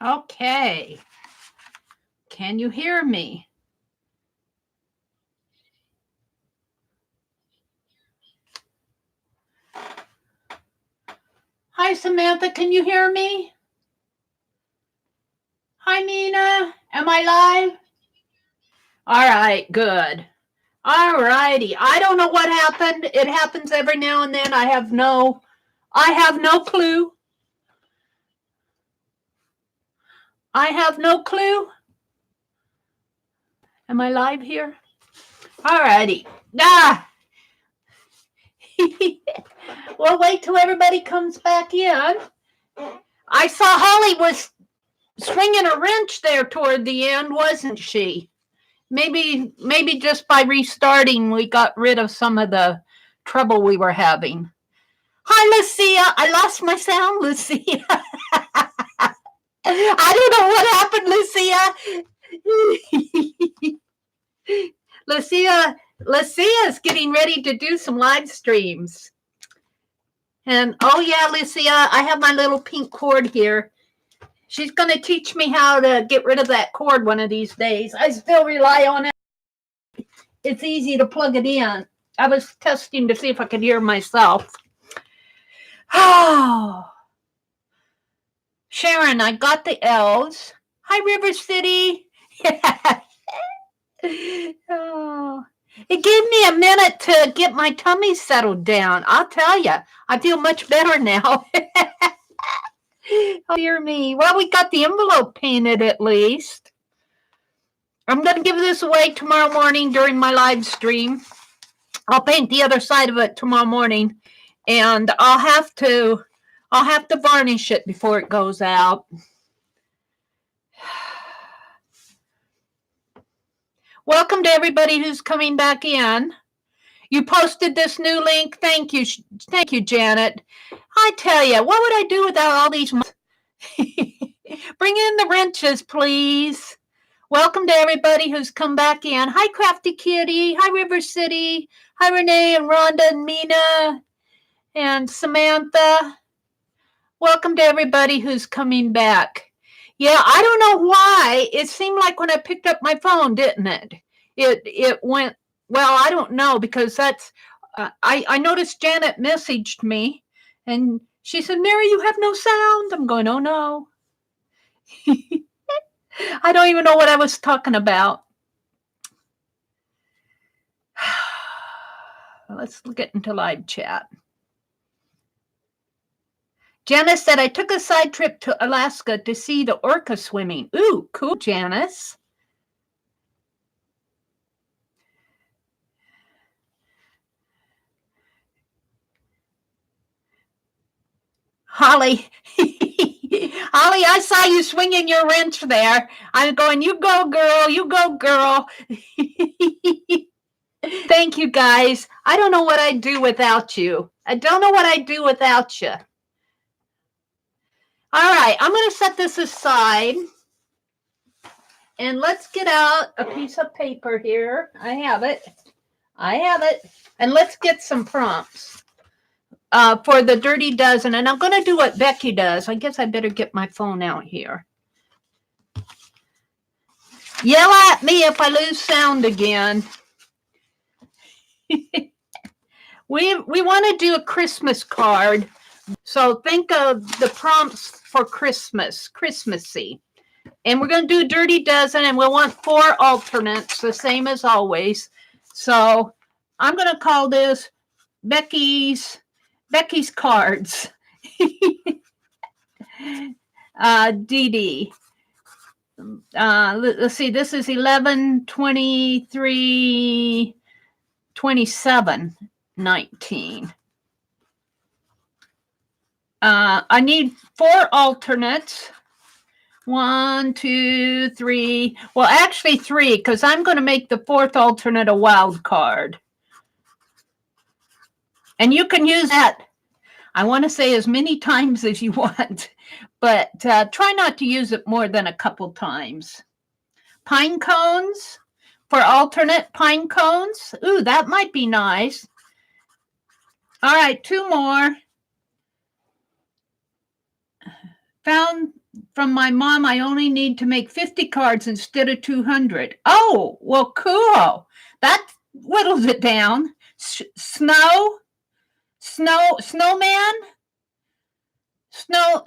Okay. Can you hear me? Hi, Samantha. Can you hear me? Hi, Nina. Am I live? All right, good. All righty. I don't know what happened. It happens every now and then. I have no clue. I have no clue. Am I live here? All righty. Ah. We'll wait till everybody comes back in. I saw Holly was swinging a wrench there toward the end, wasn't she? Maybe just by restarting, we got rid of some of the trouble we were having. Hi, Lucia. I lost my sound, Lucia. I don't know what happened, Lucia. Lucia's getting ready to do some live streams. And oh yeah, Lucia, I have my little pink cord here. She's going to teach me how to get rid of that cord one of these days. I still rely on it. It's easy to plug it in. I was testing to see if I could hear myself. Oh. Sharon, I got the L's. Hi, River City. Oh. It gave me a minute to get my tummy settled down. I'll tell you, I feel much better now. Oh, dear me. Well, we got the envelope painted at least. I'm going to give this away tomorrow morning during my live stream. I'll paint the other side of it tomorrow morning, and I'll have to varnish it before it goes out. Welcome to everybody who's coming back in. You posted this new link. Thank you, Janet. I tell you, what would I do without all these? Bring in the wrenches, please. Welcome to everybody who's come back in. Hi, Crafty Kitty. Hi, River City. Hi, Renee and Rhonda and Mina and Samantha. Welcome to everybody who's coming back. Yeah, I don't know why. It seemed like when I picked up my phone, didn't it? It went, well, I don't know, because that's, I noticed Janet messaged me, and she said, Mary, you have no sound. I'm going, oh, no. I don't even know what I was talking about. Let's get into live chat. Janice said, I took a side trip to Alaska to see the orca swimming. Ooh, cool, Janice. Holly, Holly, I saw you swinging your wrench there. I'm going, you go, girl, you go, girl. Thank you, guys. I don't know what I'd do without you. I don't know what I'd do without you. All right, I'm going to set this aside. And let's get out a piece of paper here. I have it. And let's get some prompts for the Dirty Dozen. And I'm going to do what Becky does. I guess I better get my phone out here. Yell at me if I lose sound again. We want to do a Christmas card. So think of the prompts for Christmas, Christmassy. And we're going to do a Dirty Dozen, and we'll want 4 alternates, the same as always. So I'm going to call this Becky's Cards. Dee Dee. Let's see, this is 11, 23, 27, 19. I need 4 alternates. 1, 2, 3. Well, actually 3, because I'm going to make the 4th alternate a wild card. And you can use that, I want to say, as many times as you want, but try not to use it more than a couple times. Pine cones for alternate pine cones. Ooh, that might be nice. All right, 2 more. Found from my mom, I only need to make 50 cards instead of 200. Oh, well, cool. That whittles it down. Snowman? Snow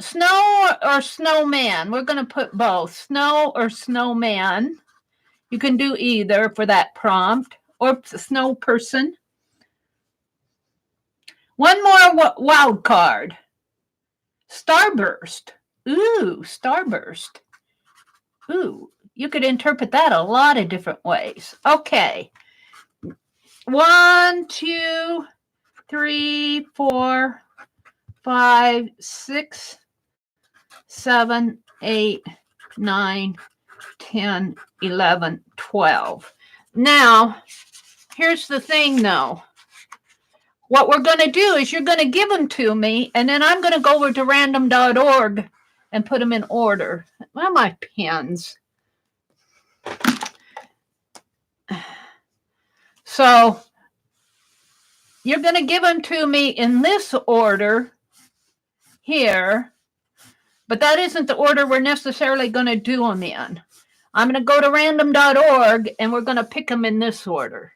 or snowman? We're going to put both. Snow or snowman. You can do either for that prompt, or snow person. One more wild card. Starburst. Ooh, starburst. Ooh, you could interpret that a lot of different ways. Okay. 1, 2, 3, 4, 5, 6, 7, 8, 9, 10, 11, 12. Now, here's the thing though. What we're going to do is you're going to give them to me, and then I'm going to go over to random.org and put them in order. Well, my pens. So you're going to give them to me in this order here, but that isn't the order we're necessarily going to do them in. I'm going to go to random.org, and we're going to pick them in this order.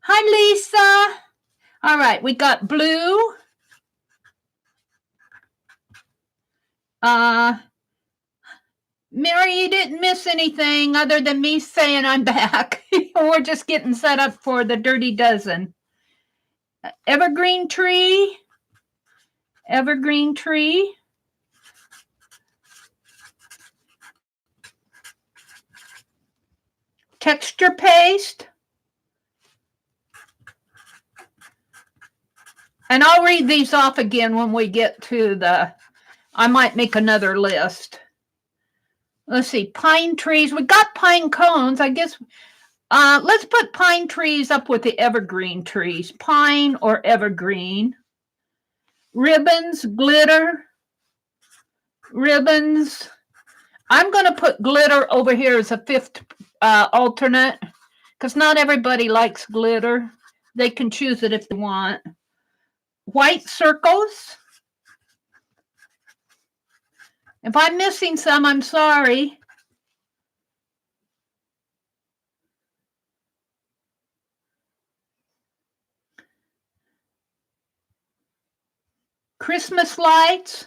Hi, Lisa. All right, we got blue. Mary, you didn't miss anything other than me saying I'm back. We're just getting set up for the Dirty Dozen. Evergreen tree. Evergreen tree. Texture paste. And I'll read these off again when we get to I might make another list. Let's see, pine trees. We got pine cones, I guess. Let's put pine trees up with the evergreen trees. Pine or evergreen. Ribbons, glitter. Ribbons. I'm going to put glitter over here as a fifth alternate, because not everybody likes glitter. They can choose it if they want. White circles. If I'm missing some, I'm sorry. Christmas lights.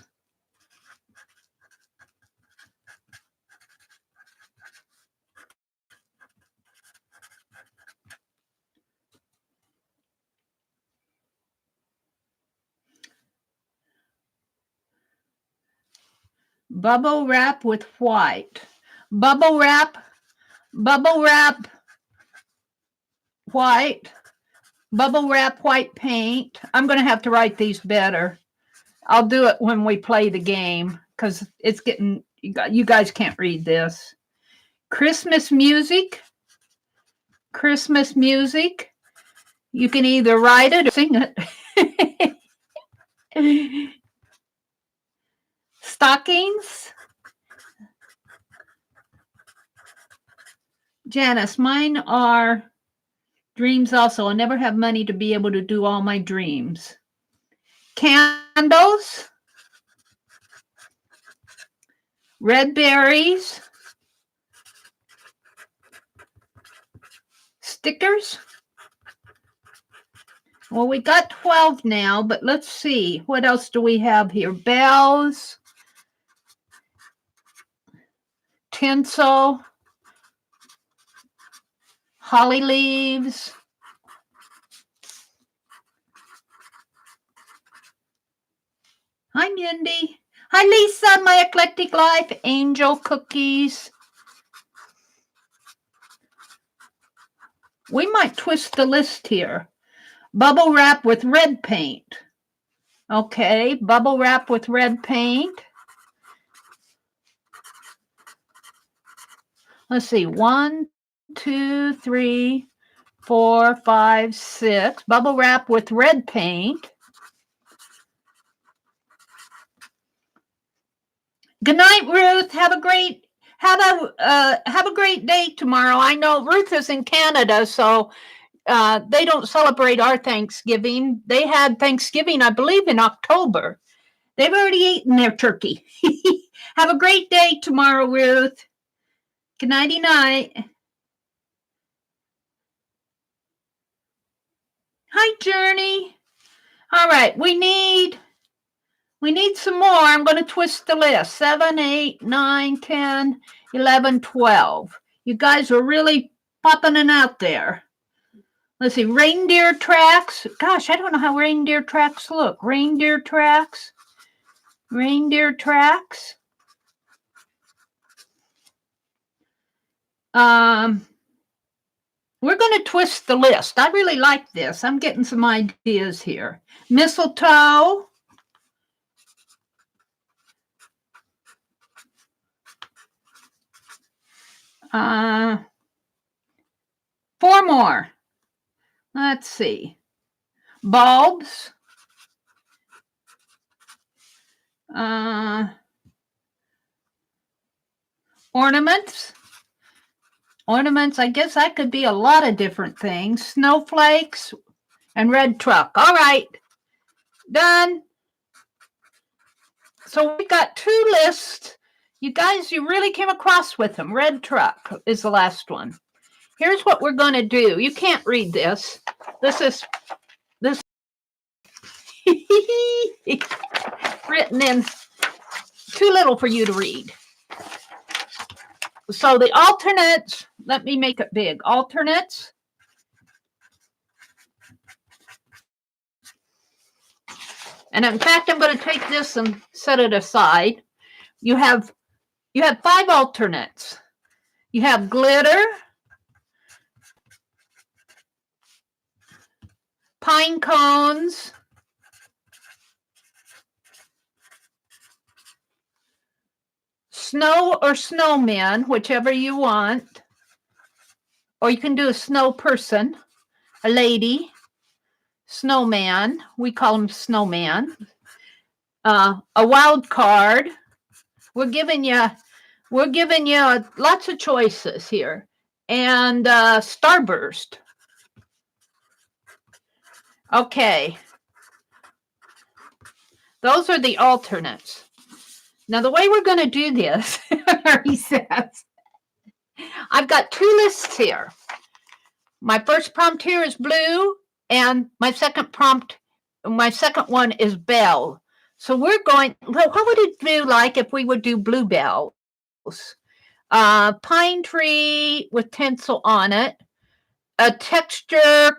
Bubble wrap with white. Bubble wrap, white, bubble wrap, white paint. I'm going to have to write these better. I'll do it when we play the game, because it's getting, you guys can't read this. Christmas music. Christmas music. You can either write it or sing it. Stockings. Janice, mine are dreams also. I never have money to be able to do all my dreams. Candles. Red berries. Stickers. Well, we got 12 now, but let's see. What else do we have here? Bells. Tinsel. Holly leaves. Hi, Mindy. Hi, Lisa, My Eclectic Life. Angel cookies. We might twist the list here. Bubble wrap with red paint. Okay, bubble wrap with red paint. Let's see, 1, 2, 3, 4, 5, 6. Bubble wrap with red paint. Good night, Ruth. Have a great day tomorrow. I know Ruth is in Canada, so they don't celebrate our Thanksgiving. They had Thanksgiving, I believe, in October. They've already eaten their turkey. Have a great day tomorrow, Ruth. Good nighty night. Hi, Journey. All right, we need some more. I'm going to twist the list. 7, 8, 9, 10, 11, 12. You guys are really popping it out there. Let's see, reindeer tracks. Gosh, I don't know how reindeer tracks look. Reindeer tracks. Reindeer tracks. We're going to twist the list. I really like this. I'm getting some ideas here. Mistletoe. Four more. Let's see. Bulbs. Ornaments. Ornaments, I guess that could be a lot of different things. Snowflakes and red truck. All right. Done. So we got 2 lists. You guys, you really came across with them. Red truck is the last one. Here's what we're going to do. You can't read this. This written in too little for you to read. So the alternates, let me make it big. Alternates. And in fact, I'm going to take this and set it aside. You have 5 alternates. You have glitter, pine cones, snow or snowman, whichever you want. Or you can do a snow person, a lady, snowman. We call them snowman. A wild card. We're giving you lots of choices here. And starburst. Okay. Those are the alternates. Now, the way we're going to do this, he says, I've got 2 lists here. My first prompt here is blue, and my second one is bell. So we're going, what would it do like if we would do bluebells? Pine tree with tinsel on it, a texture,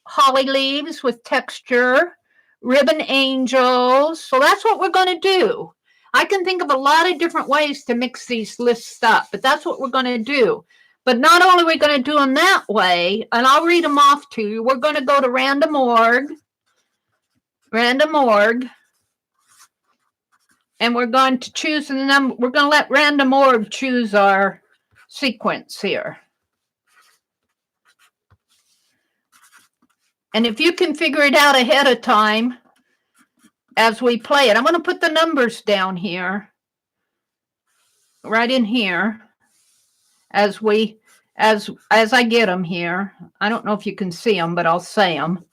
holly leaves with texture, ribbon angels. So that's what we're going to do. I can think of a lot of different ways to mix these lists up, but that's what we're going to do. But not only are we going to do them that way, and I'll read them off to you, we're going to go to random org, and we're going to choose the number. We're going to let random org choose our sequence here. And if you can figure it out ahead of time as we play it, I'm going to put the numbers down here, right in here, as I get them here. I don't know if you can see them, but I'll say them.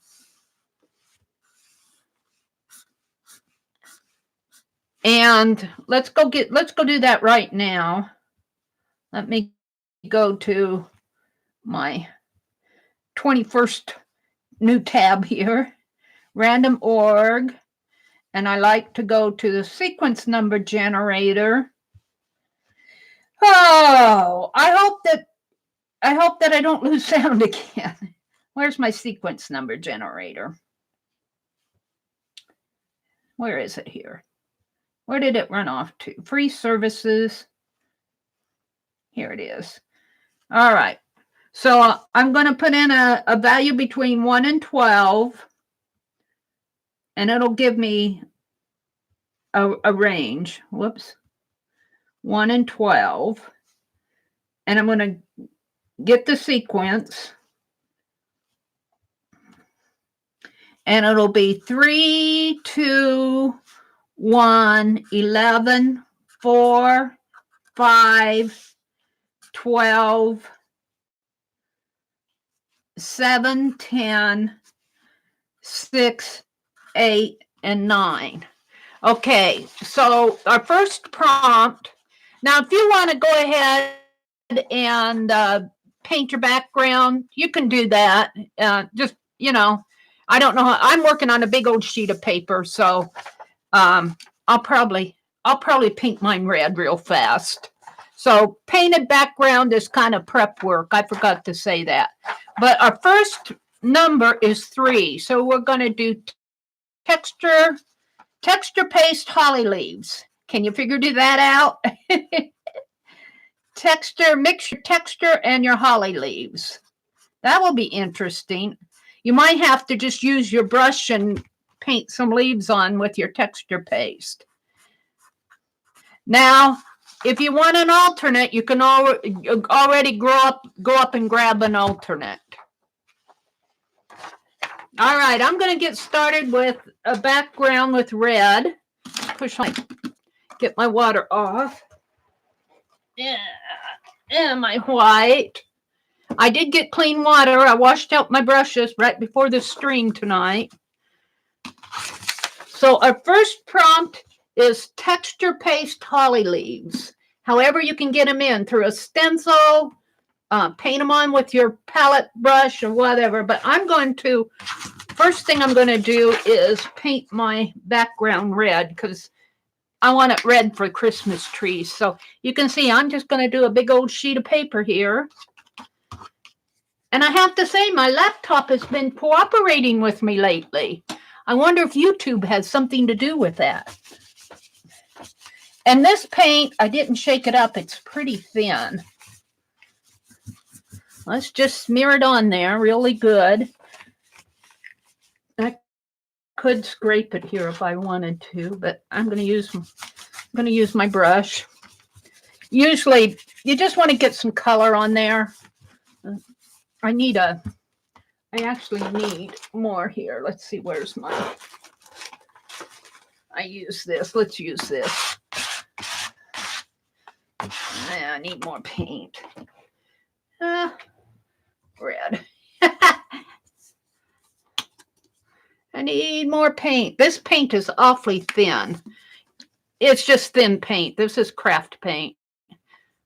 And let's go do that right now. Let me go to my 21st new tab here, random org, and I like to go to the sequence number generator. Oh, I hope that I don't lose sound again. Where's my sequence number generator? Where is it here? Where did it run off to? Free services. Here it is. All right. So I'm going to put in a value between 1 and 12, and it'll give me a range. Whoops. 1 and 12. And I'm going to get the sequence. And it'll be 3, 2, 1, 11, 4, 5, 12, 7, 10, 6, 8, and 9. Okay, so our first prompt. Now, if you want to go ahead and paint your background, you can do that. Just, I don't know. I'm working on a big old sheet of paper, so I'll probably paint mine red real fast. So painted background is kind of prep work. I forgot to say that. But our first number is 3. So we're going to do texture paste holly leaves. Can you figure that out? Mix your texture and your holly leaves. That will be interesting. You might have to just use your brush and paint some leaves on with your texture paste. Now, if you want an alternate, you can already go up and grab an alternate. All right, I'm going to get started with a background with red. Get my water off. And my white. I did get clean water. I washed out my brushes right before the stream tonight. So our first prompt is texture paste holly leaves. However you can get them in through a stencil, paint them on with your palette brush or whatever. But first thing I'm going to do is paint my background red because I want it red for Christmas trees. So you can see I'm just going to do a big old sheet of paper here. And I have to say, my laptop has been cooperating with me lately. I wonder if YouTube has something to do with that. And this paint, I didn't shake it up. It's pretty thin. Let's just smear it on there really good. I could scrape it here if I wanted to, but I'm going to use my brush. Usually, you just want to get some color on there. I actually need more here. Let's see, where's my... I use this. Let's use this. I need more paint. Red. I need more paint. This paint is awfully thin. It's just thin paint. This is craft paint.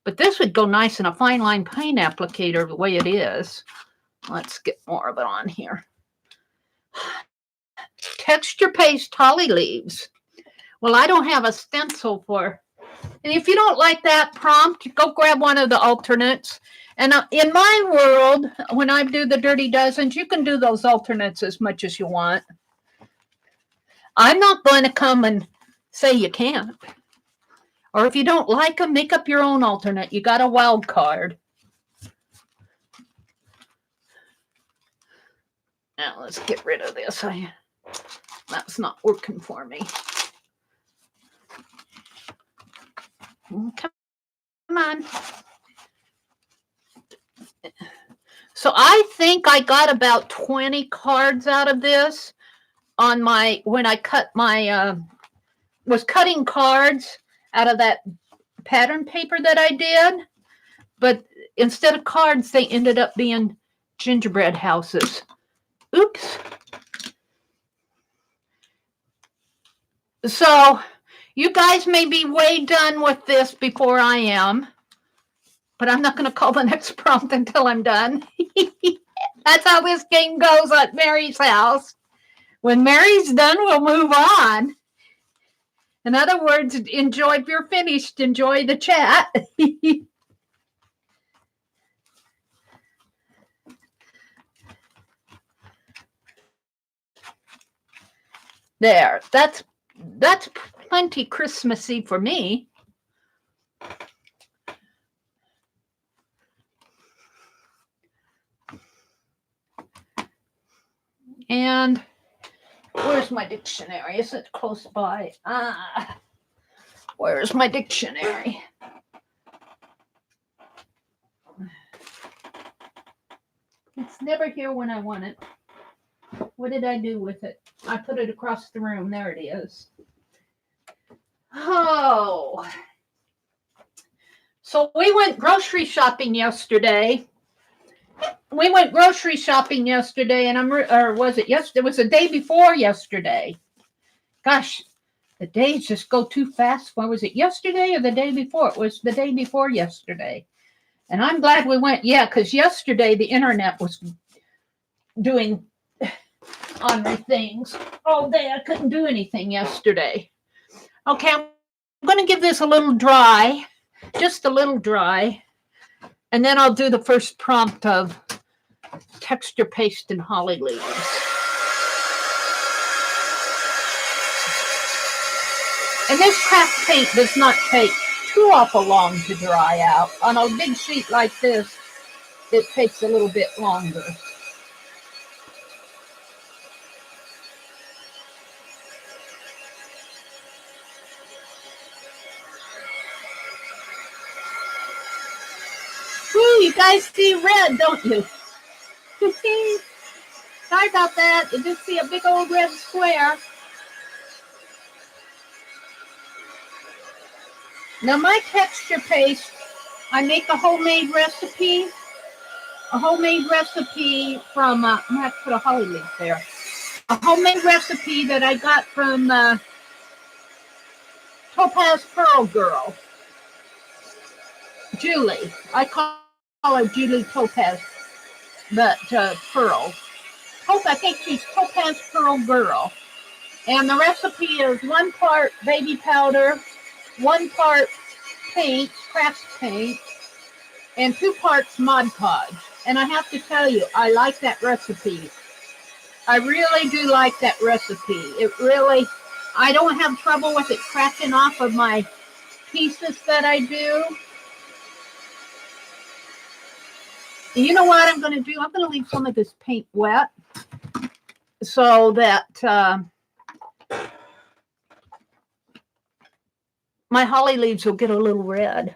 But this would go nice in a fine line paint applicator the way it is. Let's get more of it on here. Texture paste holly leaves. Well, I don't have a stencil for. And if you don't like that prompt, go grab one of the alternates. And in my world, when I do the Dirty Dozens, you can do those alternates as much as you want. I'm not going to come and say you can't. Or if you don't like them, make up your own alternate. You got a wild card. Now let's get rid of this. That's not working for me. Come on. So I think I got about 20 cards out of this on when I was cutting cards out of that pattern paper that I did. But instead of cards, they ended up being gingerbread houses. Oops. So you guys may be way done with this before I am, but I'm not going to call the next prompt until I'm done. That's how this game goes at Mary's house. When Mary's done, we'll move on. In other words, if you're finished, enjoy the chat. There, that's plenty Christmassy for me. And where's my dictionary? Is it close by? Where's my dictionary? It's never here when I want it. What did I do with it? I put it across the room. There it is. Oh. So we went grocery shopping yesterday. And or was it yesterday? It was the day before yesterday. Gosh, the days just go too fast. What was it, yesterday or the day before? It was the day before yesterday. And I'm glad we went, because yesterday the internet was doing ornery things all day. I couldn't do anything yesterday. Okay, I'm going to give this a little dry, just a little dry. And then I'll do the first prompt of texture paste and holly leaves. And this craft paint does not take too awful long to dry out. On a big sheet like this, it takes a little bit longer. Woo, you guys see red, don't you? Sorry about that. You just see a big old red square. Now my texture paste, I make a homemade recipe. A homemade recipe from, I'm going to have to put a holly leaf there. A homemade recipe that I got from Topaz Pearl Girl. Julie. I call her Julie Topaz, but Pearl. I think she's Topaz Pearl Girl. And the recipe is 1 part baby powder, 1 part paint, craft paint, and 2 parts Mod Podge. And I have to tell you, I like that recipe. I really do like that recipe. It really, I don't have trouble with it cracking off of my pieces that I do. And you know what I'm going to do? I'm going to leave some of this paint wet so that my holly leaves will get a little red.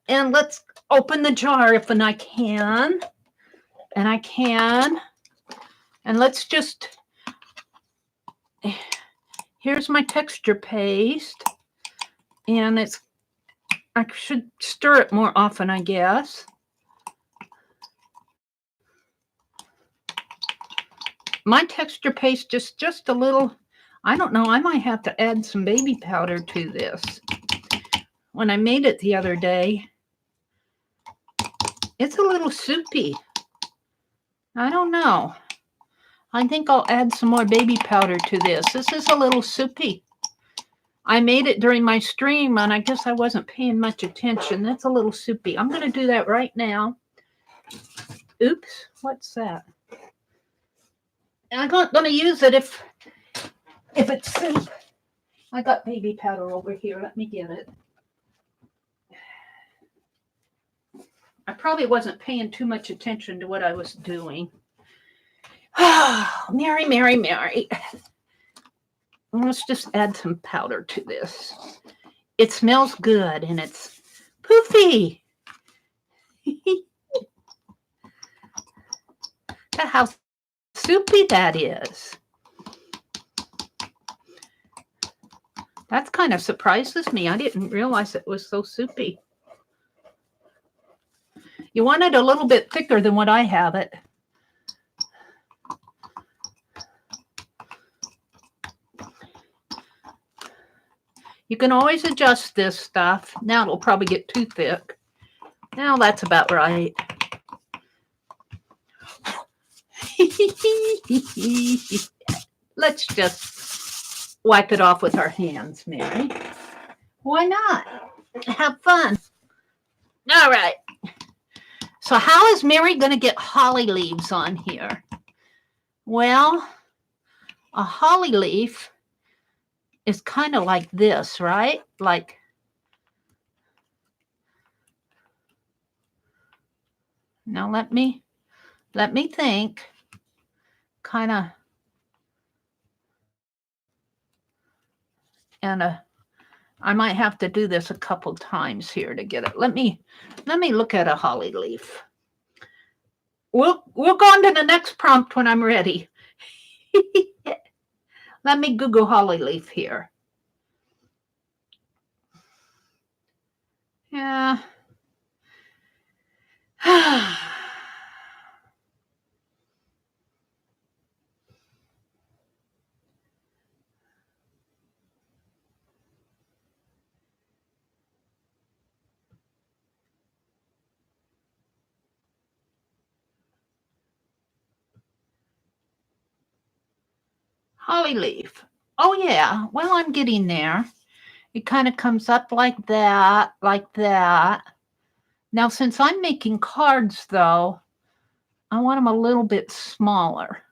And let's open the jar if I can. And I can. And let's just, here's my texture paste. And it's, I should stir it more often, I guess. My texture paste just a little, I don't know, I might have to add some baby powder to this. When I made it the other day, it's a little soupy. I don't know. I think I'll add some more baby powder to this. This is a little soupy. I made it during my stream, and I guess I wasn't paying much attention. That's a little soupy. I'm going to do that right now. Oops, what's that? And I'm not going to use it if it's soup. I got baby powder over here. Let me get it. I probably wasn't paying too much attention to what I was doing. Mary, Mary, Mary. Let's just add some powder to this. It smells good and it's poofy. Look how soupy that is. That kind of surprises me. I didn't realize it was so soupy. You want it a little bit thicker than what I have it. You can always adjust this stuff. Now it'll probably get too thick. Now that's about right. Let's just wipe it off with our hands, Mary. Why not? Have fun. All right. So how is Mary going to get holly leaves on here? Well, a holly leaf is kind of like this, right? Like, now let me think. Kind of, and I might have to do this a couple times here to get it. Let me look at a holly leaf. We'll go on to the next prompt when I'm ready. Let me Google holly leaf here. Yeah. holly leaf. Oh yeah, well, I'm getting there. It kind of comes up like that, like that. Now, since I'm making cards, though, I want them a little bit smaller.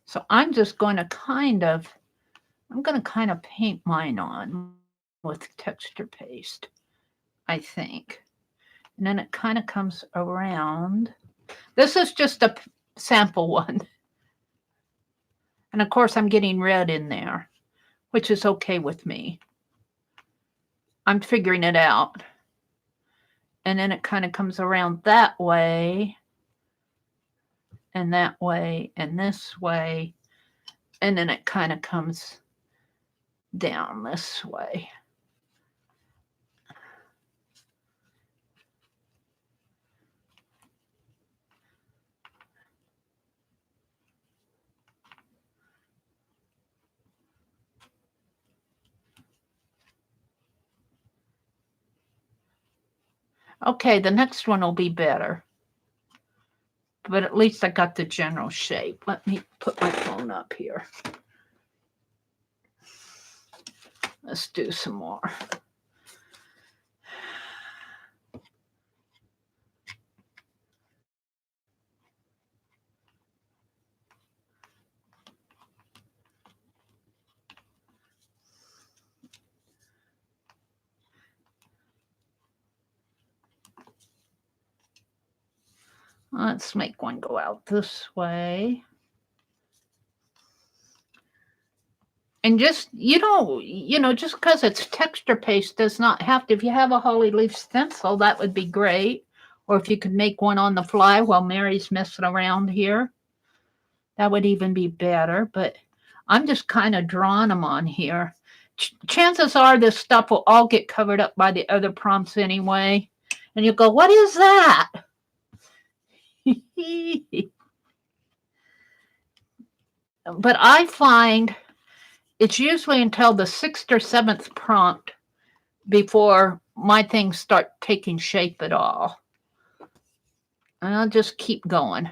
So I'm just going to kind of paint mine on with texture paste, I think. And then it kind of comes around. This is just a sample one. And of course, I'm getting red in there, which is okay with me. I'm figuring it out. And then it kind of comes around that way, and that way, and this way. And then it kind of comes down this way. Okay, the next one will be better. But at least I got the general shape. Let me put my phone up here. Let's do some more. Let's make one go out this way. And just, just because it's texture paste does not have to. If you have a holly leaf stencil, that would be great. Or if you could make one on the fly while Mary's messing around here, that would even be better. But I'm just kind of drawing them on here. Chances are this stuff will all get covered up by the other prompts anyway. And you'll go, what is that? But I find it's usually until the 6th or 7th prompt before my things start taking shape at all. And I'll just keep going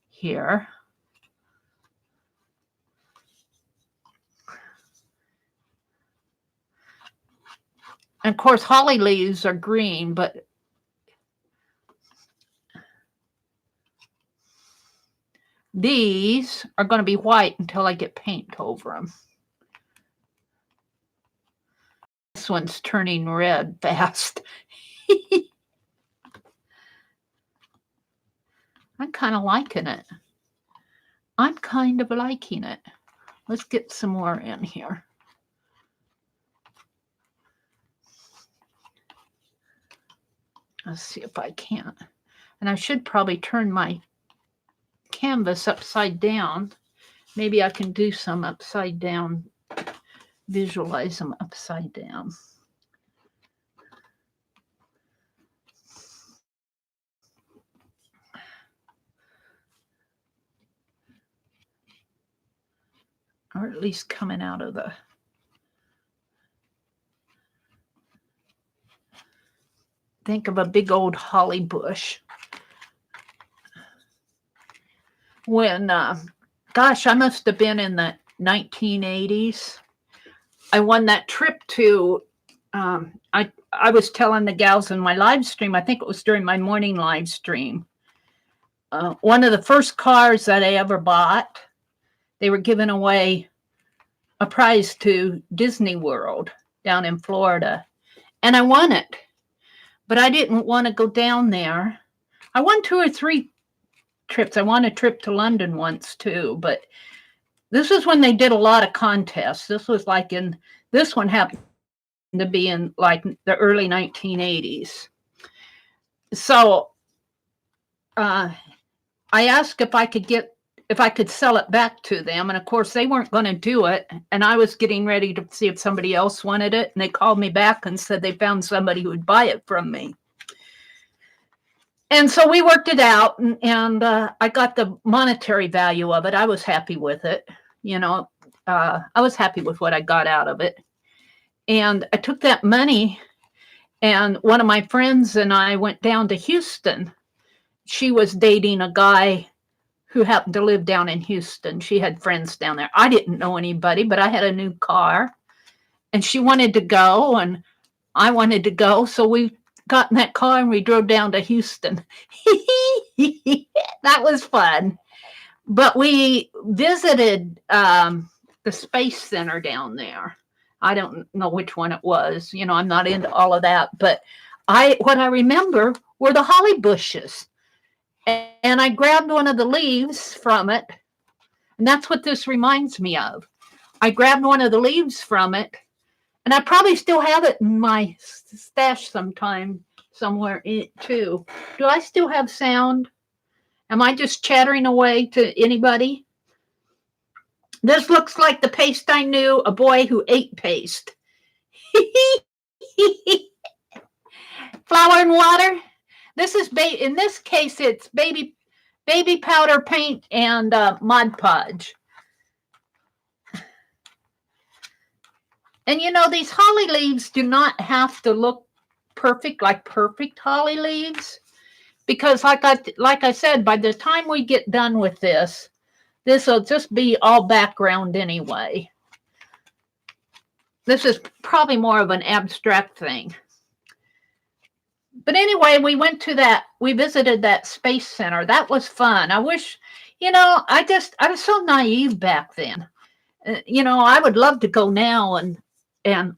here. And of course, holly leaves are green, but these are going to be white until I get paint over them. This one's turning red fast. I'm kind of liking it. I'm kind of liking it. Let's get some more in here. Let's see if I can. And I should probably turn my canvas upside down. Maybe I can do some upside down, visualize them upside down. Or at least coming out of the... Think of a big old holly bush. When, gosh, I must have been in the 1980s. I won that trip to, I was telling the gals in my live stream, I think it was during my morning live stream, one of the first cars that I ever bought, they were giving away a prize to Disney World down in Florida. And I won it. But I didn't want to go down there. I won 2 or 3 trips. I won a trip to London once too, but this is when they did a lot of contests. This was like this one happened to be in like the early 1980s. So I asked if I could sell it back to them. And of course they weren't going to do it. And I was getting ready to see if somebody else wanted it. And they called me back and said they found somebody who would buy it from me. And so we worked it out, and I got the monetary value of it. I was happy with it. I was happy with what I got out of it. And I took that money And one of my friends and I went down to Houston. She was dating a guy who happened to live down in Houston. She had friends down there. I didn't know anybody, but I had a new car. And she wanted to go, and I wanted to go. So we got in that car and we drove down to Houston. That was fun. But we visited the Space Center down there. I don't know which one it was. You know, I'm not into all of that. But what I remember were the holly bushes. And I grabbed one of the leaves from it. And that's what this reminds me of. I grabbed one of the leaves from it. And I probably still have it in my stash sometime, somewhere too. Do I still have sound? Am I just chattering away to anybody? This looks like the paste I knew, a boy who ate paste. Flour and water. This is in this case, it's baby powder paint and Mod Podge. And you know, these holly leaves do not have to look perfect, like perfect holly leaves, because like I said, by the time we get done with this will just be all background anyway. This is probably more of an abstract thing. But anyway, we visited that Space Center. That was fun. I wish, you know, I was so naive back then. You know, I would love to go now and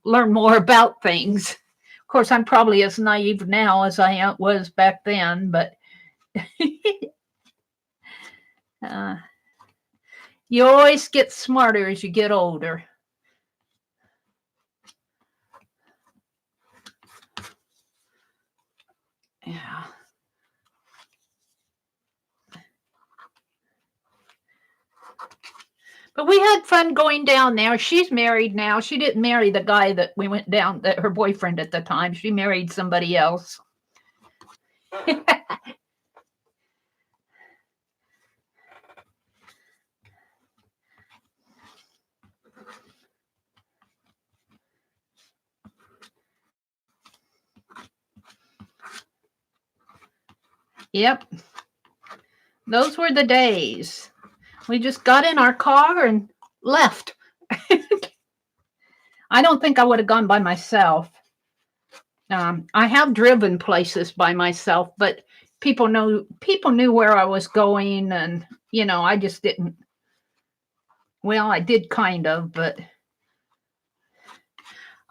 learn more about things. Of course, I'm probably as naive now as I was back then, but you always get smarter as you get older. Yeah. But we had fun going down there. She's married now. She didn't marry the guy that we went down, that her boyfriend at the time. She married somebody else. Yep. Those were the days. We just got in our car and left. I don't think I would have gone by myself. I have driven places by myself, but people knew where I was going, and you know, I just didn't. Well, I did kind of, but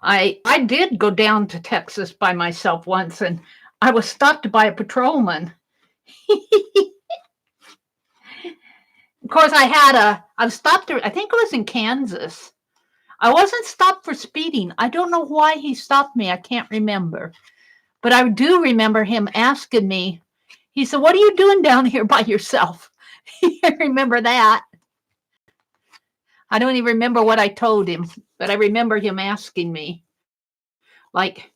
I did go down to Texas by myself once, and I was stopped by a patrolman. Of course, I was stopped. I think it was in Kansas. I wasn't stopped for speeding. I don't know why he stopped me. I can't remember. But I do remember him asking me, he said, "What are you doing down here by yourself?" I remember that. I don't even remember what I told him, but I remember him asking me. Like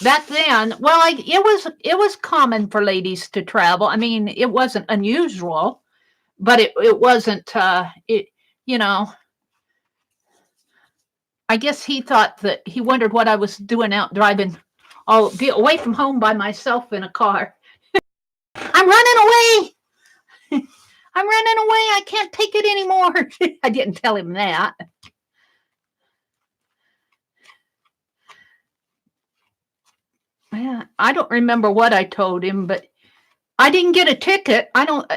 back then, well, it was common for ladies to travel. I mean, it wasn't unusual, but it wasn't, you know, I guess he thought that he wondered what I was doing out driving away from home by myself in a car. I'm running away. I'm running away. I can't take it anymore. I didn't tell him that. Yeah, I don't remember what I told him, but I didn't get a ticket. I don't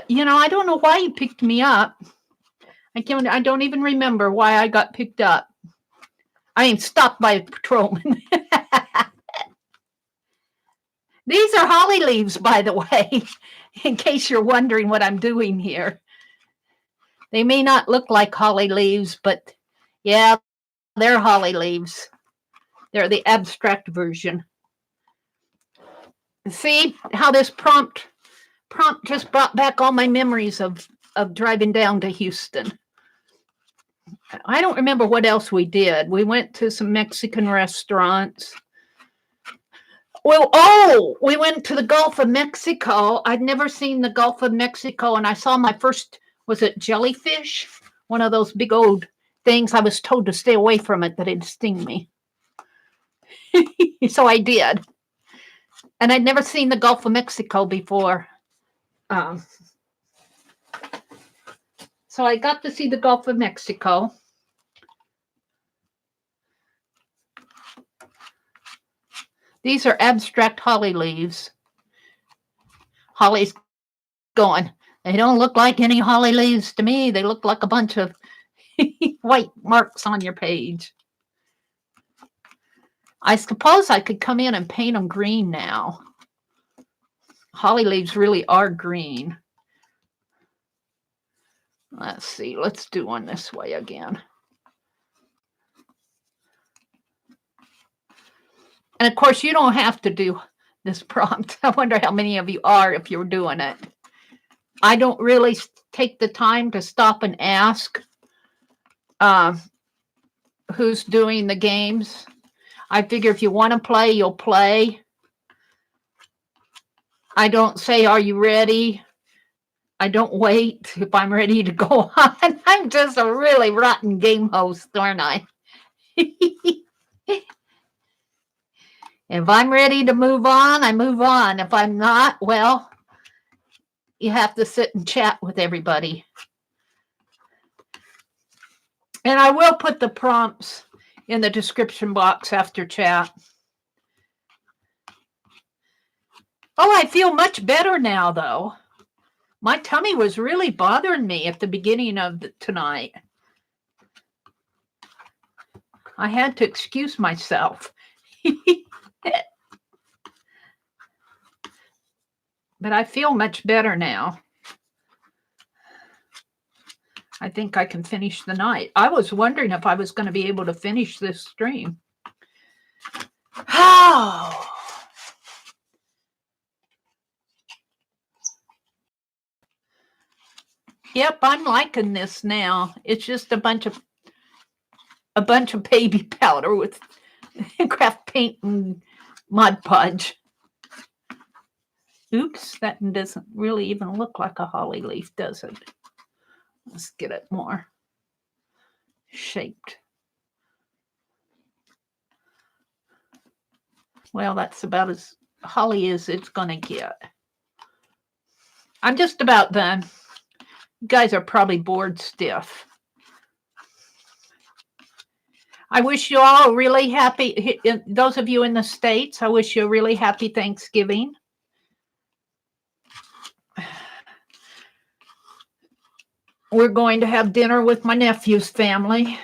know why he picked me up. I don't even remember why I got picked up. I ain't stopped by a patrolman. These are holly leaves, by the way, in case you're wondering what I'm doing here. They may not look like holly leaves, but yeah, they're holly leaves. They're the abstract version. See how this prompt just brought back all my memories of driving down to Houston. I don't remember what else we did. We went to some Mexican restaurants. Well, we went to the Gulf of Mexico. I'd never seen the Gulf of Mexico, and I saw my first, was it jellyfish? One of those big old things. I was told to stay away from it, that it'd sting me. So I did. And I'd never seen the Gulf of Mexico before. So I got to see the Gulf of Mexico. These are abstract holly leaves. Holly's going, they don't look like any holly leaves to me. They look like a bunch of white marks on your page. I suppose I could come in and paint them green now. Holly leaves really are green. Let's see. Let's do one this way again. And of course, you don't have to do this prompt. I wonder how many of you are if you're doing it. I don't really take the time to stop and ask who's doing the games. I figure if you want to play, you'll play. I don't say, are you ready? I don't wait if I'm ready to go on. I'm just a really rotten game host, aren't I? If I'm ready to move on, I move on. If I'm not, well, you have to sit and chat with everybody. And I will put the prompts in the description box after chat. Oh, I feel much better now, though. My tummy was really bothering me at the beginning of tonight. I had to excuse myself. But I feel much better now. I think I can finish the night. I was wondering if I was going to be able to finish this stream. Oh. Yep, I'm liking this now. It's just a bunch of baby powder with craft paint and Mod Podge. Oops, that doesn't really even look like a holly leaf, does it? Let's get it more shaped. Well, that's about as holly as it's going to get. I'm just about done. You guys are probably bored stiff. I wish you all a really happy, those of you in the States, I wish you a really happy Thanksgiving. We're going to have dinner with my nephew's family.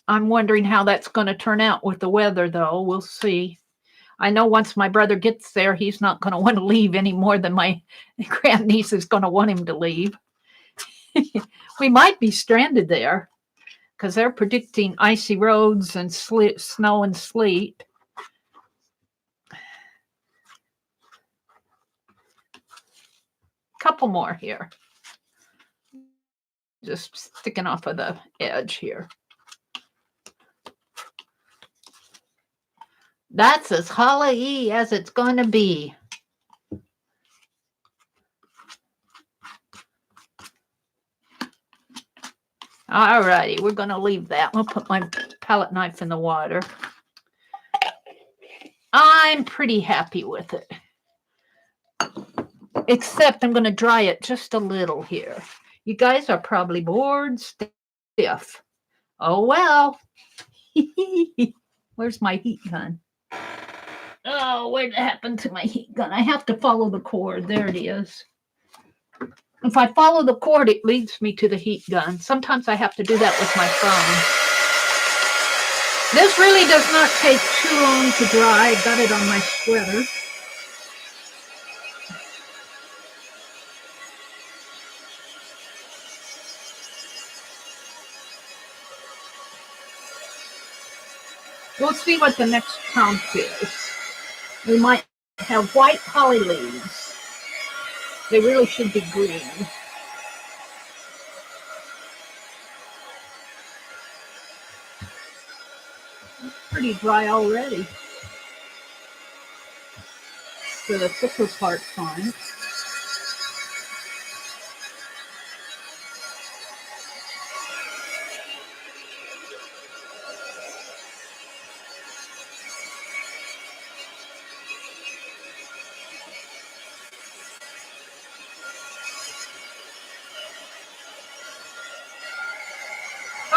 I'm wondering how that's going to turn out with the weather, though. We'll see. I know once my brother gets there, he's not going to want to leave any more than my grandniece is going to want him to leave. We might be stranded there because they're predicting icy roads and snow and sleet. Couple more here. Just sticking off of the edge here. That's as holly as it's going to be. All righty, we're going to leave that. I'll put my palette knife in the water. I'm pretty happy with it. Except I'm going to dry it just a little here. You guys are probably bored stiff. Oh, well. Where's my heat gun? Oh, what happened to my heat gun? I have to follow the cord. There it is. If I follow the cord, it leads me to the heat gun. Sometimes I have to do that with my phone. This really does not take too long to dry. I got it on my sweater. We'll see what the next prompt is. We might have white holly leaves. They really should be green. It's pretty dry already. So the thicker part's fine.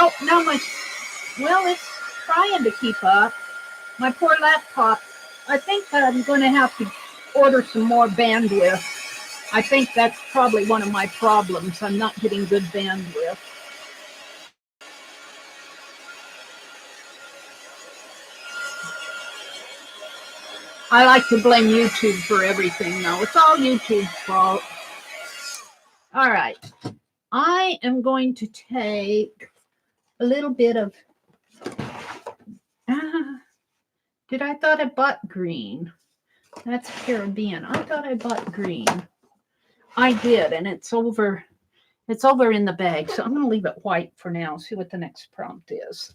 Oh, now well, it's trying to keep up. My poor laptop. I think that I'm going to have to order some more bandwidth. I think that's probably one of my problems. I'm not getting good bandwidth. I like to blame YouTube for everything, though. It's all YouTube's fault. All right. I am going to take a little bit of... I thought I bought green. That's Caribbean. I thought I bought green. I did, and it's over in the bag. So I'm going to leave it white for now. See what the next prompt is.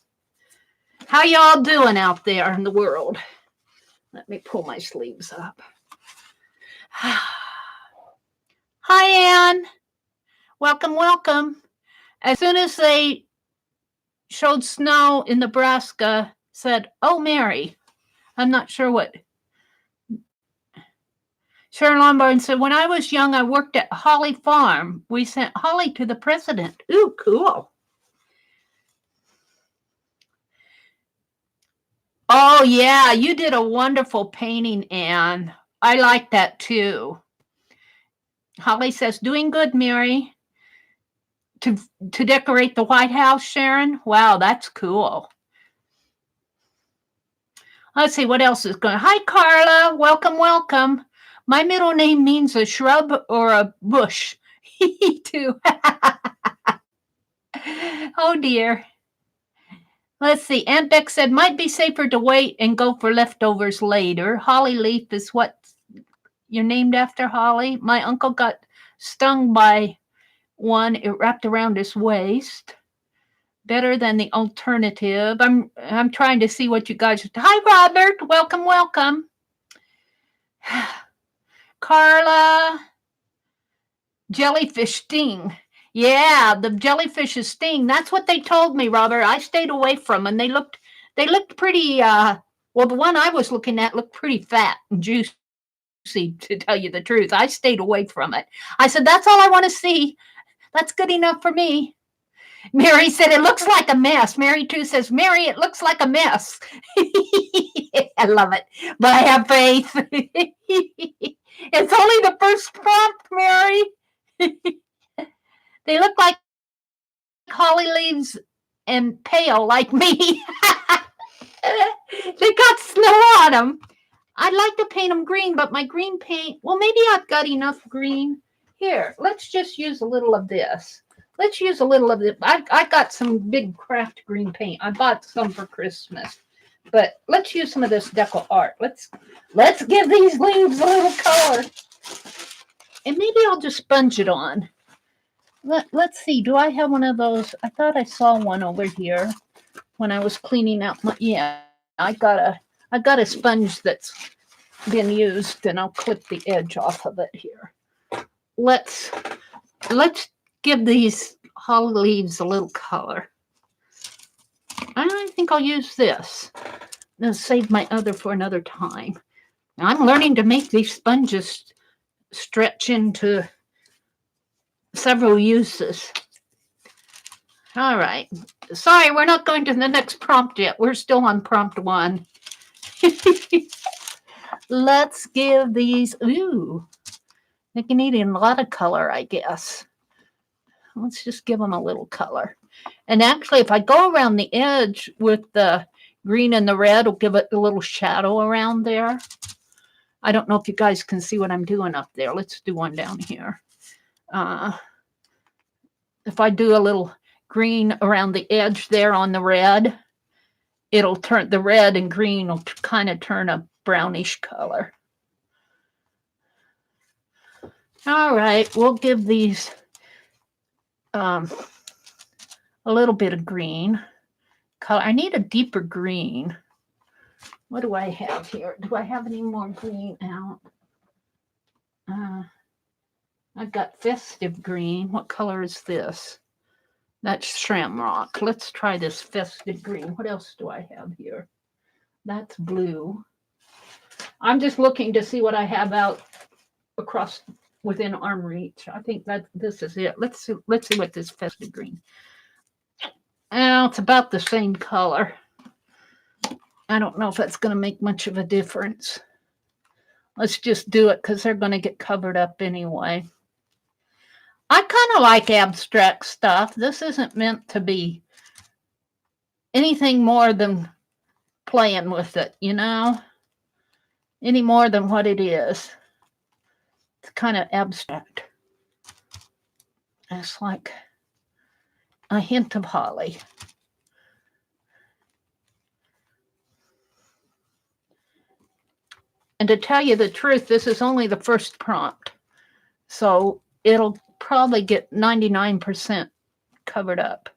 How y'all doing out there in the world? Let me pull my sleeves up. Hi, Ann. Welcome, welcome. As soon as they showed snow in Nebraska, said, "Oh, Mary." I'm not sure what. Sharon Lombard said, "When I was young, I worked at Holly Farm. We sent holly to the president." Ooh, cool. Oh, yeah, you did a wonderful painting, Anne. I like that too. Holly says, "Doing good, Mary." To decorate the White House, Sharon? Wow, that's cool. Let's see what else is going on. Hi, Carla. Welcome, welcome. My middle name means a shrub or a bush. Too. Oh, dear. Let's see. Aunt Beck said, "Might be safer to wait and go for leftovers later." Holly leaf is what you're named after, Holly. My uncle got stung by one. It wrapped around his waist. Better than the alternative. I'm trying to see what you guys... Hi, Robert. Welcome, welcome. Carla. Jellyfish sting. Yeah, the jellyfishes sting. That's what they told me, Robert. I stayed away from them. They looked pretty well, the one I was looking at looked pretty fat and juicy, to tell you the truth. I stayed away from it. I said, "That's all I want to see. That's good enough for me." Mary said, "It looks like a mess." Mary too says, "Mary, it looks like a mess." I love it, but I have faith. It's only the first prompt, Mary. They look like holly leaves and pale like me. They got snow on them. I'd like to paint them green, but my green paint, well, maybe I've got enough green. Here, let's just use a little of this. Let's use a little of it. I got some big craft green paint. I bought some for Christmas. But let's use some of this deco art. Let's give these leaves a little color. And maybe I'll just sponge it on. Let's see. Do I have one of those? I thought I saw one over here when I was cleaning out my... Yeah, I got a sponge that's been used, and I'll clip the edge off of it here. Let's give these holly leaves a little color. I think I'll use this. I'll save my other for another time. I'm learning to make these sponges stretch into several uses. All right. Sorry, we're not going to the next prompt yet. We're still on prompt 1. Let's give these... Ooh. They can need a lot of color, I guess. Let's just give them a little color. And actually, if I go around the edge with the green and the red, it'll give it a little shadow around there. I don't know if you guys can see what I'm doing up there. Let's do one down here. If I do a little green around the edge there on the red, it'll turn... The red and green will kind of turn a brownish color. All right, we'll give these a little bit of green color. I need a deeper green. What do I have here? Do I have any more green out? I've got festive green. What color is this? That's shamrock. Let's try this festive green. What else do I have here? That's blue. I'm just looking to see what I have out across within arm reach. I think that this is it. Let's see what this festive green. Well, it's about the same color. I don't know if that's going to make much of a difference. Let's just do it because they're going to get covered up anyway. I kind of like abstract stuff. This isn't meant to be anything more than playing with it, you know? Any more than what it is. It's kind of abstract. It's like a hint of holly. And to tell you the truth, this is only the first prompt. So it'll probably get 99% covered up.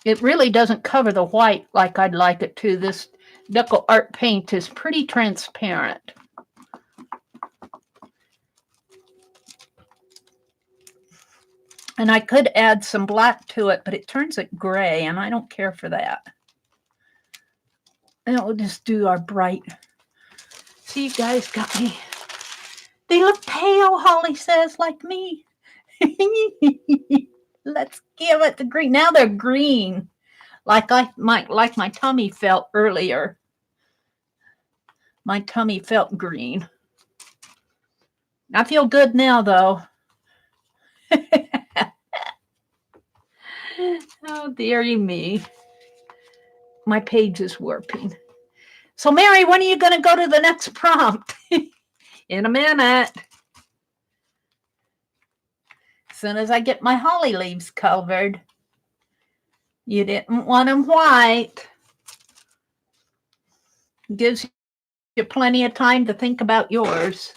It really doesn't cover the white like I'd like it to. This Deco Art paint is pretty transparent. And I could add some black to it, but it turns it gray, and I don't care for that. And we'll just do our bright. See, you guys got me. They look pale, Holly says, like me. Let's give it the green. Now they're green, like my tummy felt earlier. My tummy felt green. I feel good now, though. Oh, dearie me. My page is warping. So, Mary, when are you going to go to the next prompt? In a minute. As soon as I get my holly leaves covered. You didn't want them white. Gives you plenty of time to think about yours.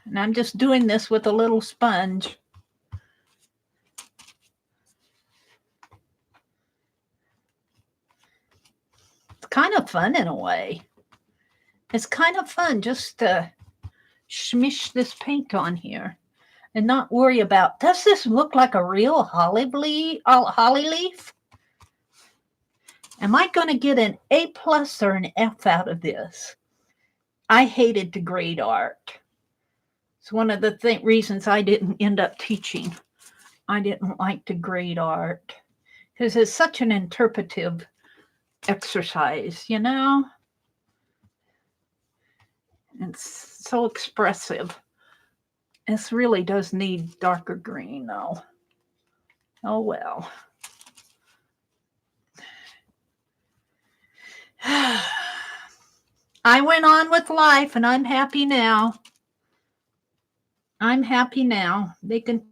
And I'm just doing this with a little sponge. It's kind of fun in a way. It's kind of fun just to smish this paint on here and not worry about, does this look like a real holly leaf? Am I going to get an A+ or an F out of this? I hated to grade art. It's one of the reasons I didn't end up teaching. I didn't like to grade art because it's such an interpretive exercise, you know? It's so expressive. This really does need darker green, though. Oh, well. I went on with life, and I'm happy now. I'm happy now. They can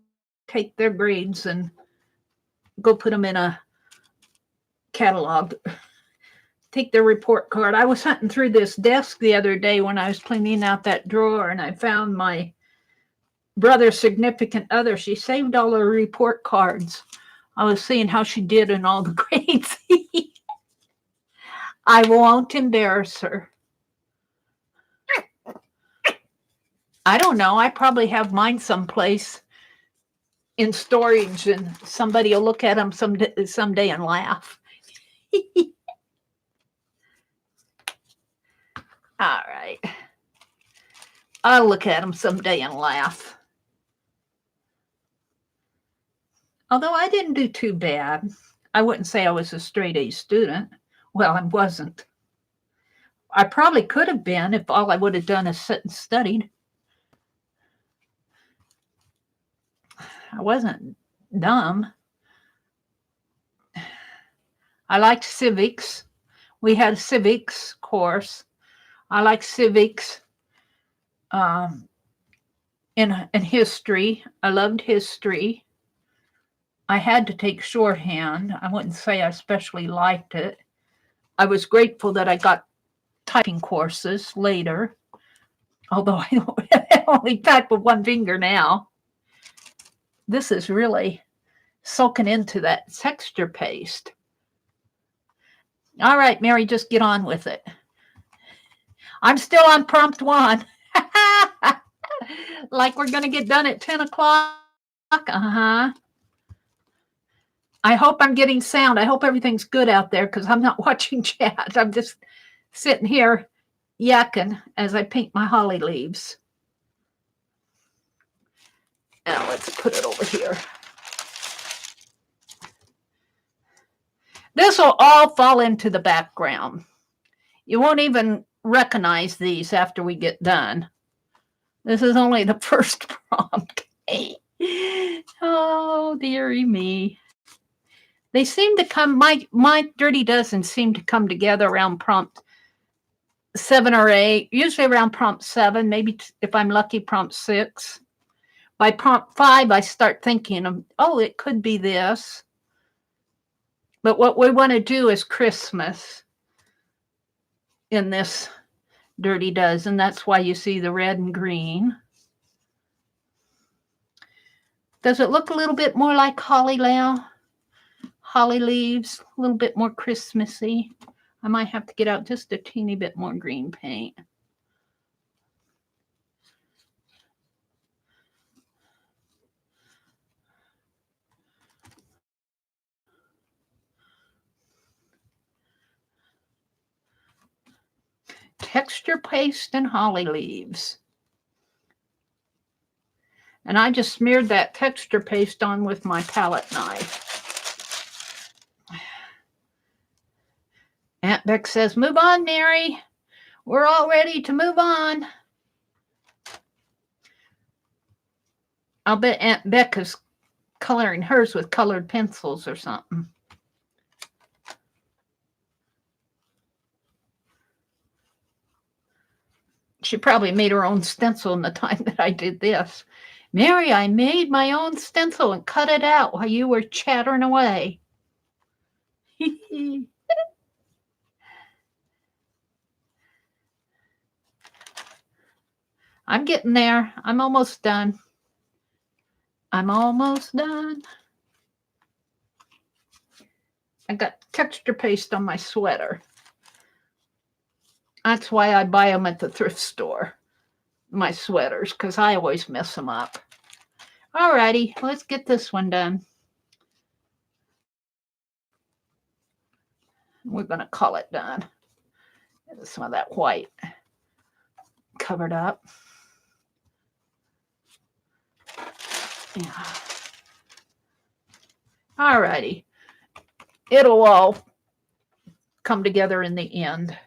take their grades and go put them in a catalog. Take their report card. I was hunting through this desk the other day when I was cleaning out that drawer, and I found my brother's significant other. She saved all her report cards. I was seeing how she did in all the grades. I won't embarrass her. I don't know. I probably have mine someplace in storage, and somebody will look at them someday and laugh. All right. I'll look at them someday and laugh. Although I didn't do too bad. I wouldn't say I was a straight A student. Well, I wasn't. I probably could have been if all I would have done is sit and studied. I wasn't dumb. I liked civics. We had a civics course. I liked civics in history. I loved history. I had to take shorthand. I wouldn't say I especially liked it. I was grateful that I got typing courses later, although I only type with one finger now. This is really soaking into that texture paste. All right, Mary, just get on with it. I'm still on prompt 1. Like we're going to get done at 10 o'clock. Uh-huh. I hope I'm getting sound. I hope everything's good out there because I'm not watching chat. I'm just sitting here yakking as I paint my holly leaves. Now let's put it over here. This will all fall into the background. You won't even recognize these after we get done. This is only the first prompt. Oh, dearie me. They seem to come, my Dirty Dozen seem to come together around prompt 7 or 8, usually around prompt 7, maybe if I'm lucky, prompt 6. By prompt 5, I start thinking of, oh, it could be this. But what we want to do is Christmas in this Dirty Dozen. That's why you see the red and green. Does it look a little bit more like holly now? Holly leaves, a little bit more Christmassy. I might have to get out just a teeny bit more green paint. Texture paste and holly leaves. And I just smeared that texture paste on with my palette knife. Aunt Beck says, move on, Mary. We're all ready to move on. I'll bet Aunt Beck is coloring hers with colored pencils or something. She probably made her own stencil in the time that I did this. Mary, I made my own stencil and cut it out while you were chattering away. I'm getting there. I'm almost done. I'm almost done. I got texture paste on my sweater. That's why I buy them at the thrift store, my sweaters, because I always mess them up. All righty, let's get this one done. We're going to call it done. Some of that white covered up. Yeah. All righty. It'll all come together in the end.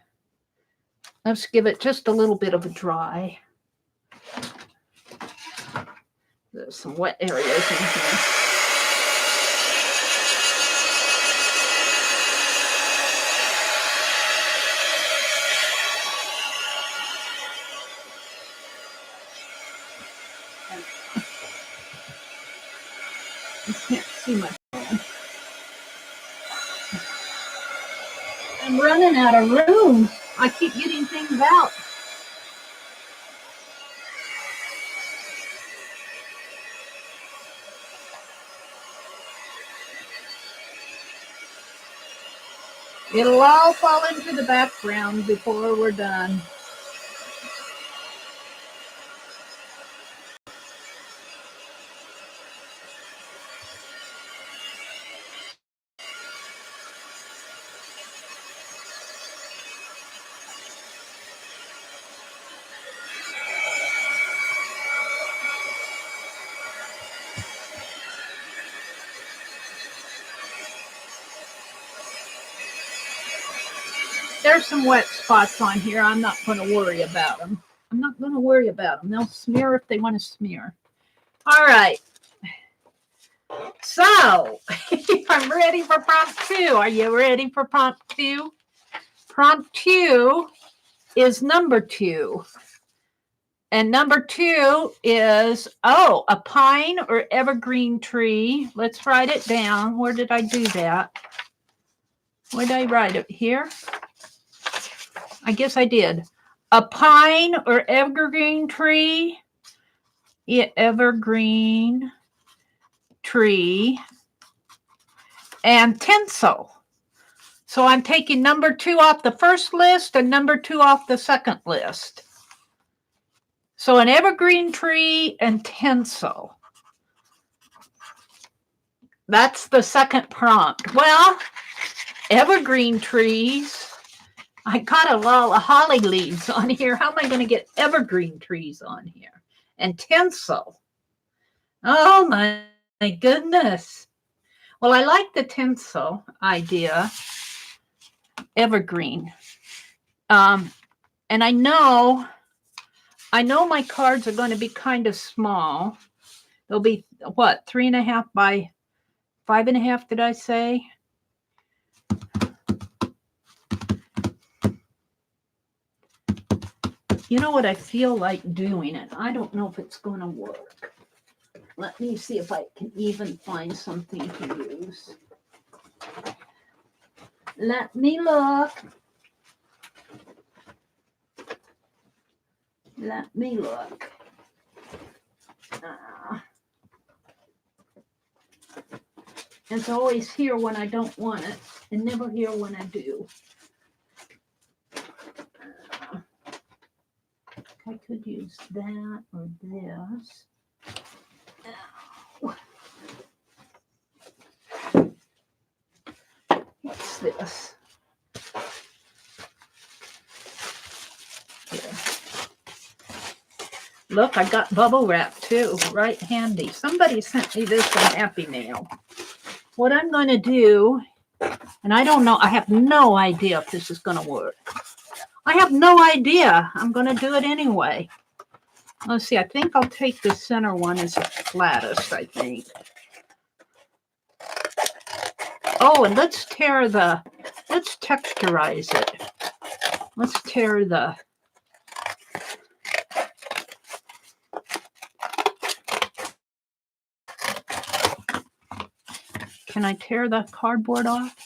Let's give it just a little bit of a dry. There's some wet areas in here. You can't see my phone. I'm running out of room. I keep getting things out. It'll all fall into the background before we're done. There's some wet spots on here. I'm not going to worry about them. They'll smear if they want to smear. All right. So, I'm ready for prompt 2. Are you ready for prompt 2? Prompt 2 is number 2. And number 2 is, a pine or evergreen tree. Let's write it down. Where did I do that? Where did I write it? Here? I guess I did. A pine or evergreen tree. Evergreen tree. And tinsel. So I'm taking number 2 off the first list and number 2 off the second list. So an evergreen tree and tinsel. That's the second prompt. Well, evergreen trees I got a lot of holly leaves on here. How am I going to get evergreen trees on here? And tinsel. Oh my goodness. Well, I like the tinsel idea. Evergreen. And I know my cards are going to be kind of small. They'll be, what, 3.5 by 5.5, did I say? You know what I feel like doing, and I don't know if it's going to work. Let me see if I can even find something to use. Let me look. Let me look. It's always here when I don't want it, and never here when I do. I could use that or this. What's this? Here. Look, I got bubble wrap too, right handy. Somebody sent me this in Happy Mail. What I'm going to do, and I don't know, I have no idea if this is going to work. I have no idea. I'm going to do it anyway. Let's see, I think I'll take the center one as the flattest, I think. Oh, and let's texturize it. Let's tear the... Can I tear the cardboard off?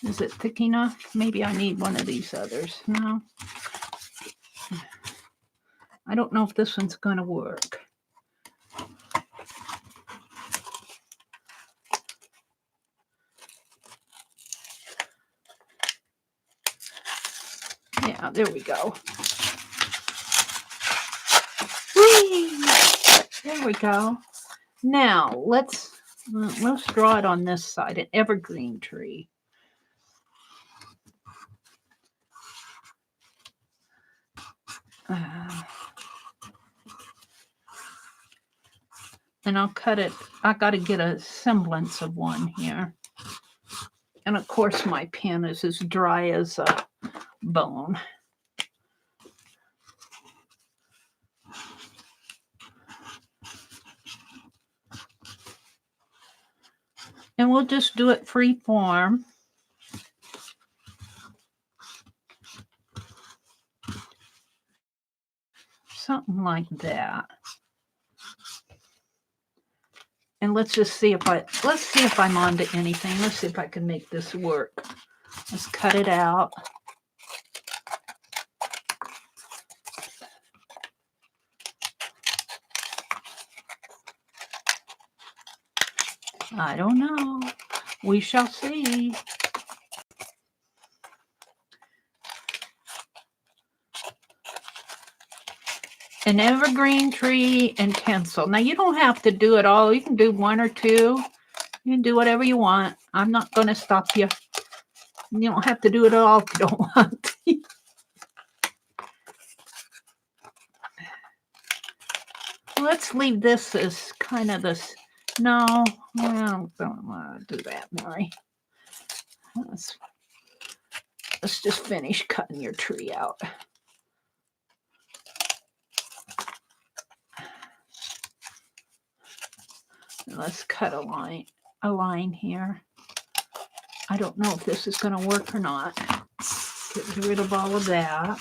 Is it thick enough? Maybe I need one of these others. No. I don't know if this one's going to work. Yeah, there we go. Whee! There we go. Now, let's draw it on this side, an evergreen tree. And I'll cut it. I got to get a semblance of one here. And of course, my pen is as dry as a bone. And we'll just do it free form. Something like that. And let's just see if I'm onto anything. Let's see if I can make this work. Let's cut it out. I don't know. We shall see. An evergreen tree and tinsel. Now, you don't have to do it all. You can do one or two. You can do whatever you want. I'm not going to stop you. You don't have to do it all if you don't want to. Let's leave this as kind of this. No, I don't want to do that, Mary. Let's just finish cutting your tree out. Let's cut a line here. I don't know if this is going to work or not. Get rid of all of that.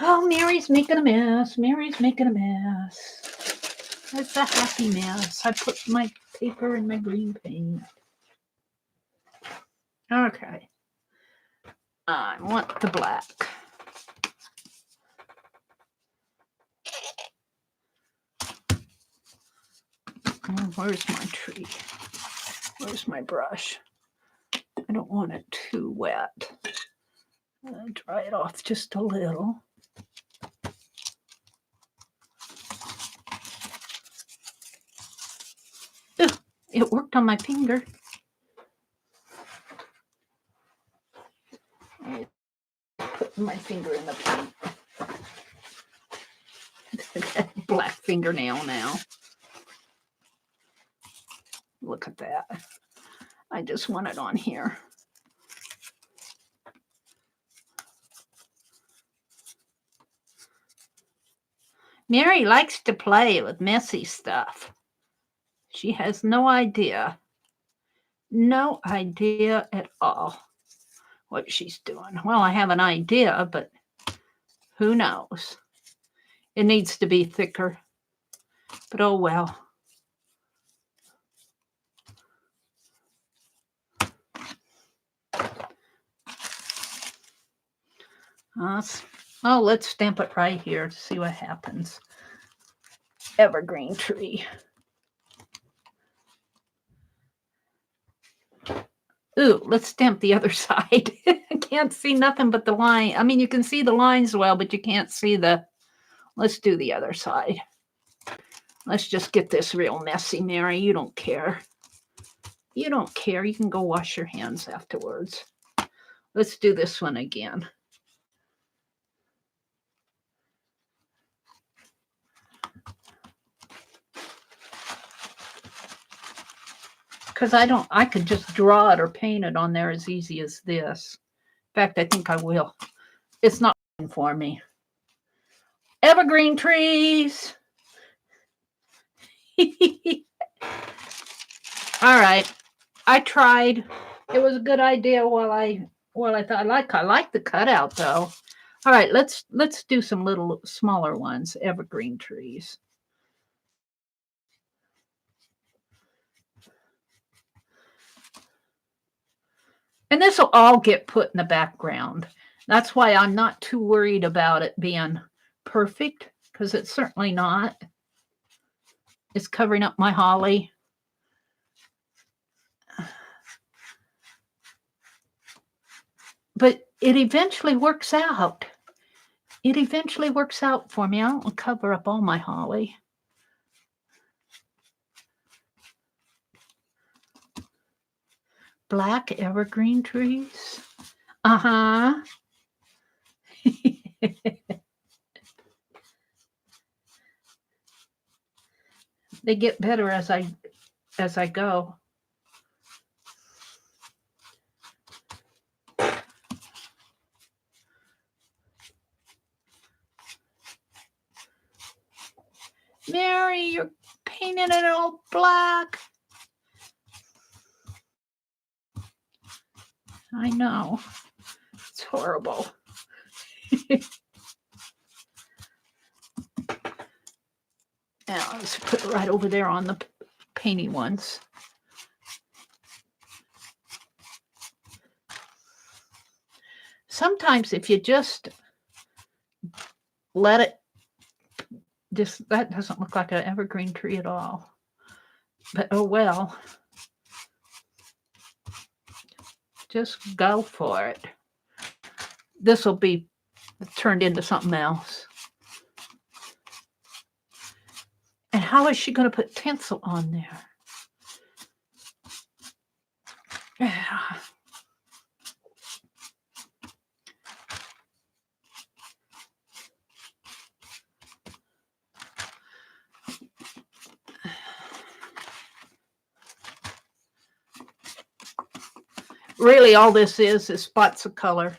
Oh, Mary's making a mess. Mary's making a mess. It's a happy mess. I put my paper in my green paint. Okay. I want the black. Oh, where's my tree? Where's my brush? I don't want it too wet. Dry it off just a little. Ugh, it worked on my finger. putting my finger in the paint. Black fingernail now. Look at that. I just want it on here. Mary likes to play with messy stuff. She has no idea at all what she's doing. Well, I have an idea, but who knows? It needs to be thicker, but oh well. Let's stamp it right here to see what happens. Evergreen tree. Ooh, let's stamp the other side. I can't see nothing but the line. I mean, you can see the lines well, but you can't see the... Let's do the other side. Let's just get this real messy, Mary. You don't care. You don't care. You can go wash your hands afterwards. Let's do this one again. Because I could just draw it or paint it on there as easy as this. In fact, I think I will. It's not for me. Evergreen trees. All right. I tried. It was a good idea while I thought I like the cutout though. All right, let's do some little smaller ones, evergreen trees. And this will all get put in the background. That's why I'm not too worried about it being perfect, because it's certainly not. It's covering up my holly. But it eventually works out. It eventually works out for me. I don't cover up all my holly. Black evergreen trees. Uh-huh. They get better as I go. Mary, you're painting it all black. I know. It's horrible. Now, let's put it right over there on the painty ones. Sometimes if you just let it, that doesn't look like an evergreen tree at all. But oh well. Just go for it. This will be turned into something else. And how is she going to put tinsel on there? Yeah. Really, all this is spots of color.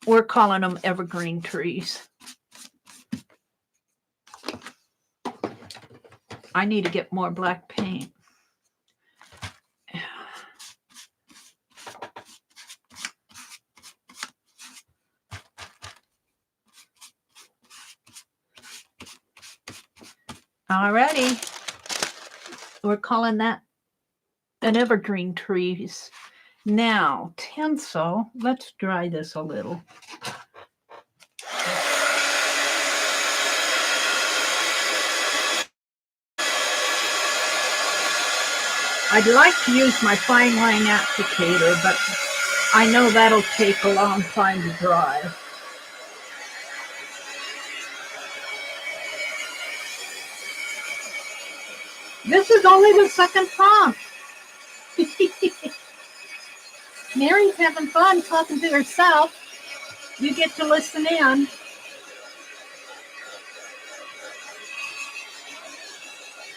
We're calling them evergreen trees. I need to get more black paint. Alrighty. We're calling that an evergreen trees. Now, tinsel, let's dry this a little. I'd like to use my fine line applicator, but I know that'll take a long time to dry. This is only the second prompt. Mary's having fun talking to herself. You get to listen in.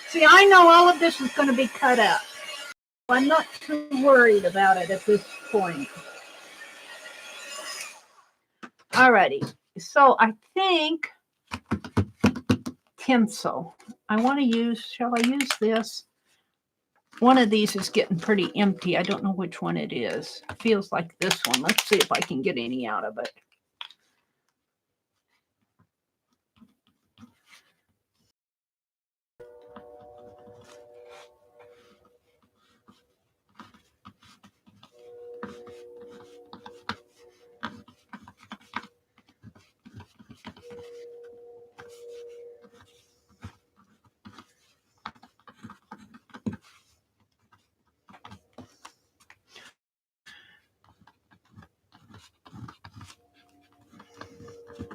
See, I know all of this is going to be cut out. I'm not too worried about it at this point. Alrighty, so I think tinsel. I want to use, shall I use this? One of these is getting pretty empty. I don't know which one it is. It feels like this one. Let's see if I can get any out of it.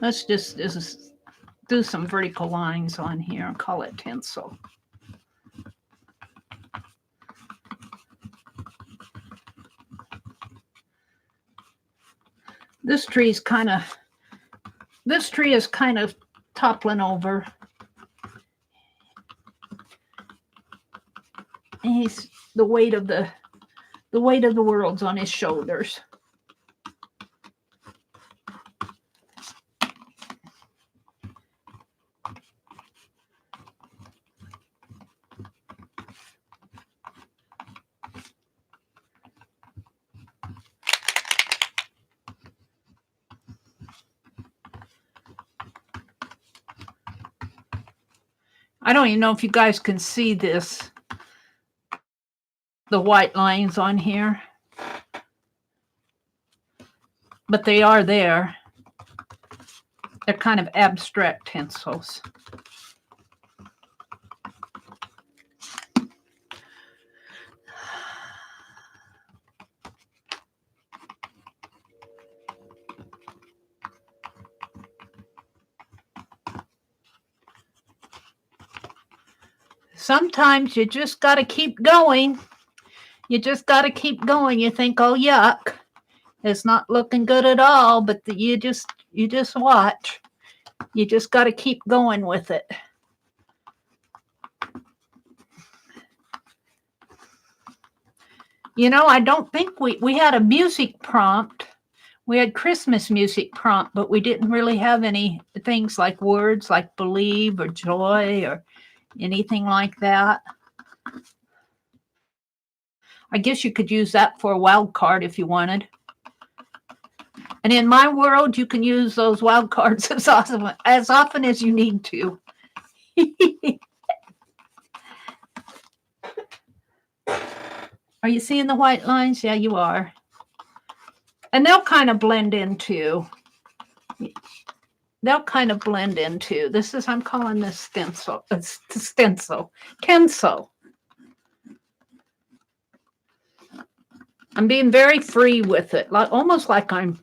Let's just do some vertical lines on here and call it tinsel. This tree is kind of toppling over. And he's the weight of the world's on his shoulders. I don't even know if you guys can see this, the white lines on here, but they are there. They're kind of abstract tinsels. Sometimes you just got to keep going. You just got to keep going. You think, oh, yuck, it's not looking good at all, but you just watch. You just got to keep going with it. You know, I don't think we had a music prompt. We had Christmas music prompt, but we didn't really have any things like words like believe or joy or anything like that. I guess you could use that for a wild card if you wanted. And in my world, you can use those wild cards as often as you need to. Are you seeing the white lines? Yeah, you are. And they'll kind of blend into. This is, I'm calling this stencil. Tinsel. I'm being very free with it, almost like I'm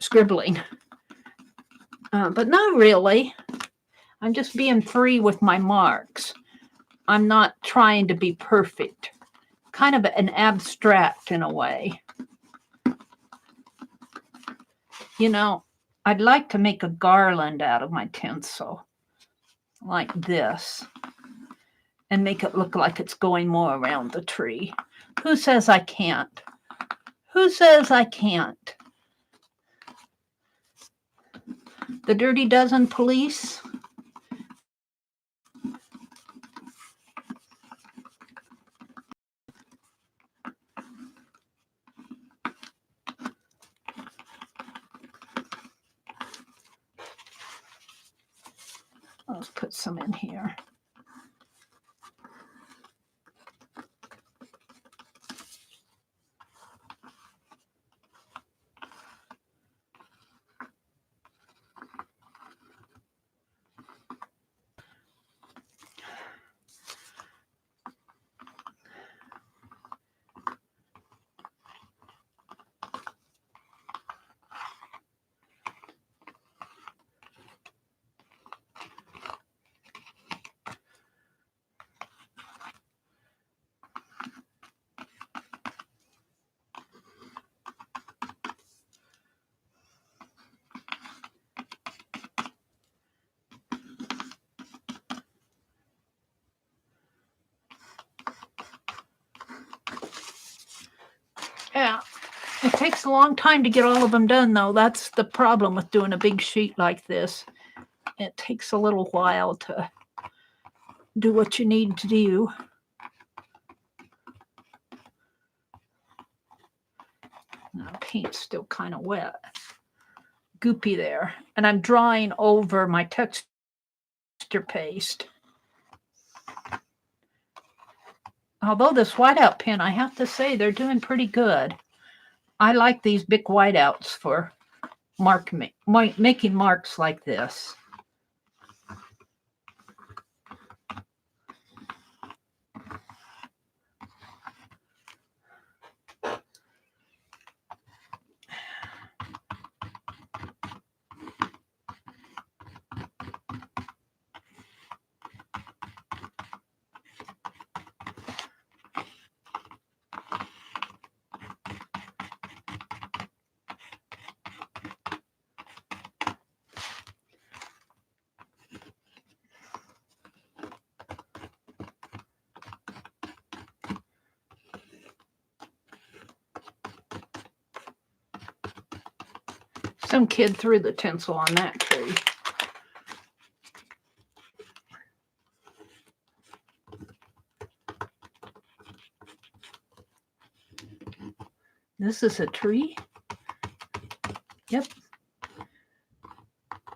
scribbling. But not really. I'm just being free with my marks. I'm not trying to be perfect. Kind of an abstract in a way. You know, I'd like to make a garland out of my tinsel, like this, and make it look like it's going more around the tree. Who says I can't? Who says I can't? The Dirty Dozen police? Let's put some in here. takes a long time to get all of them done, though. That's the problem with doing a big sheet like this. It takes a little while to do what you need to do. Now, paint's still kind of wet. Goopy there. And I'm drawing over my texture paste. Although this whiteout pen, I have to say, they're doing pretty good. I like these big whiteouts for making marks like this. Some kid threw the tinsel on that tree. This is a tree? Yep.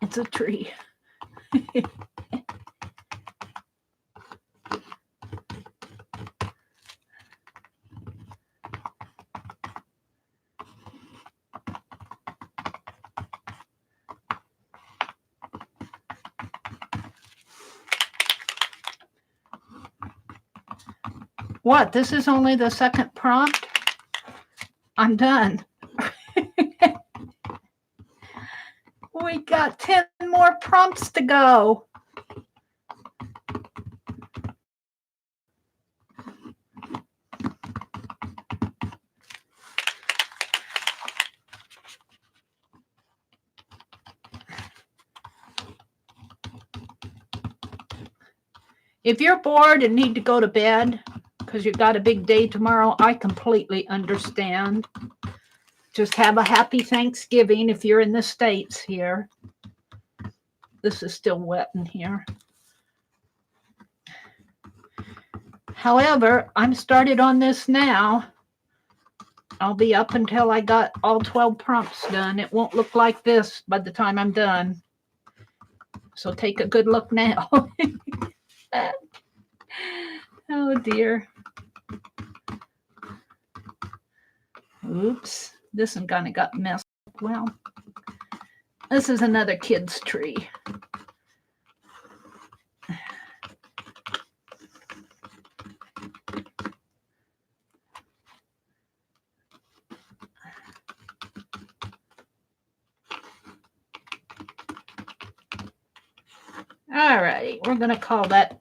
It's a tree. What? This is only the second prompt? I'm done. We got 10 more prompts to go. If you're bored and need to go to bed because you've got a big day tomorrow, I completely understand. Just have a happy Thanksgiving if you're in the States here. This is still wet in here. However, I'm started on this now. I'll be up until I got all 12 prompts done. It won't look like this by the time I'm done. So take a good look now. Oh dear. Oops. This one kind of got messed up. Well, this is another kid's tree. All right, we're going to call that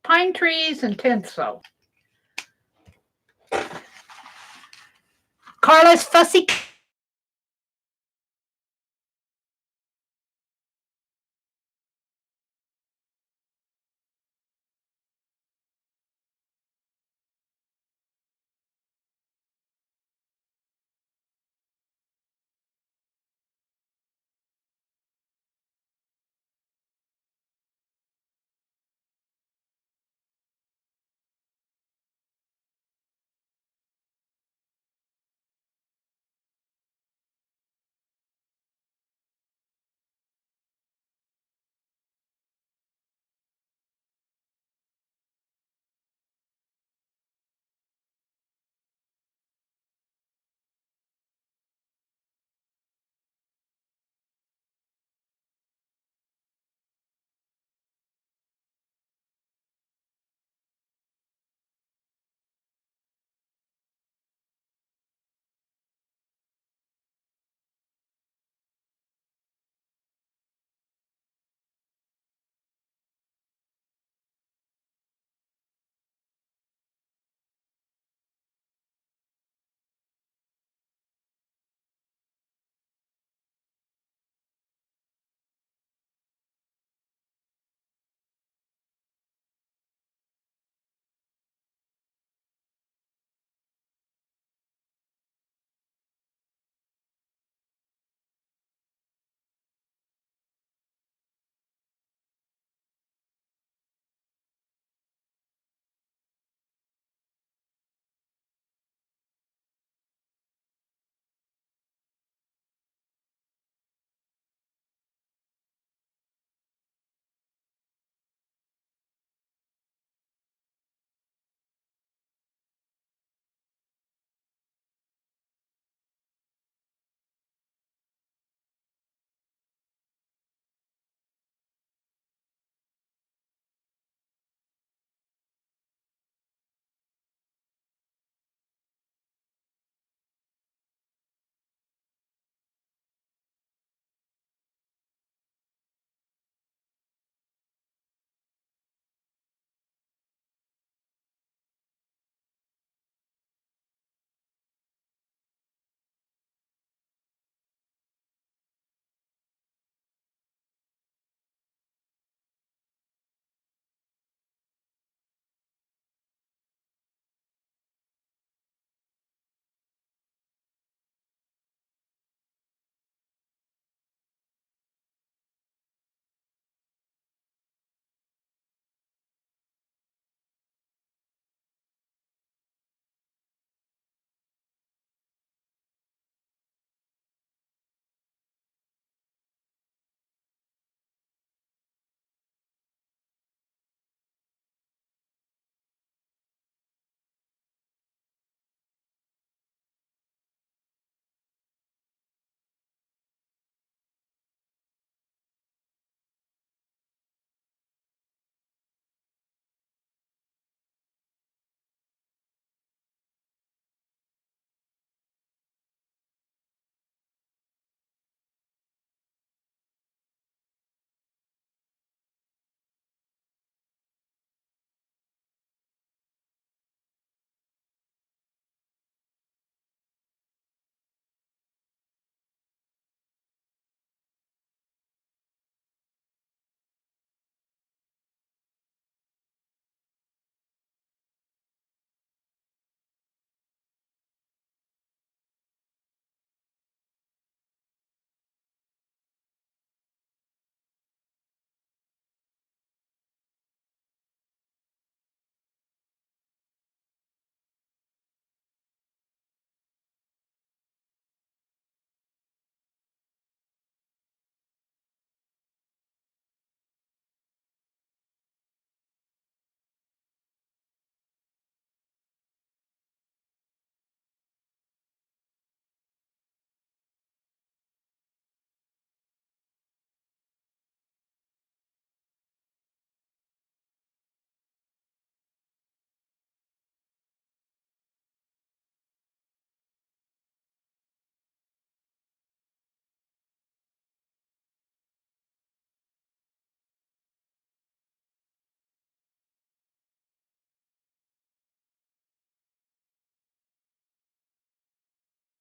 Pine Trees and Tinsel. Carla's Fussy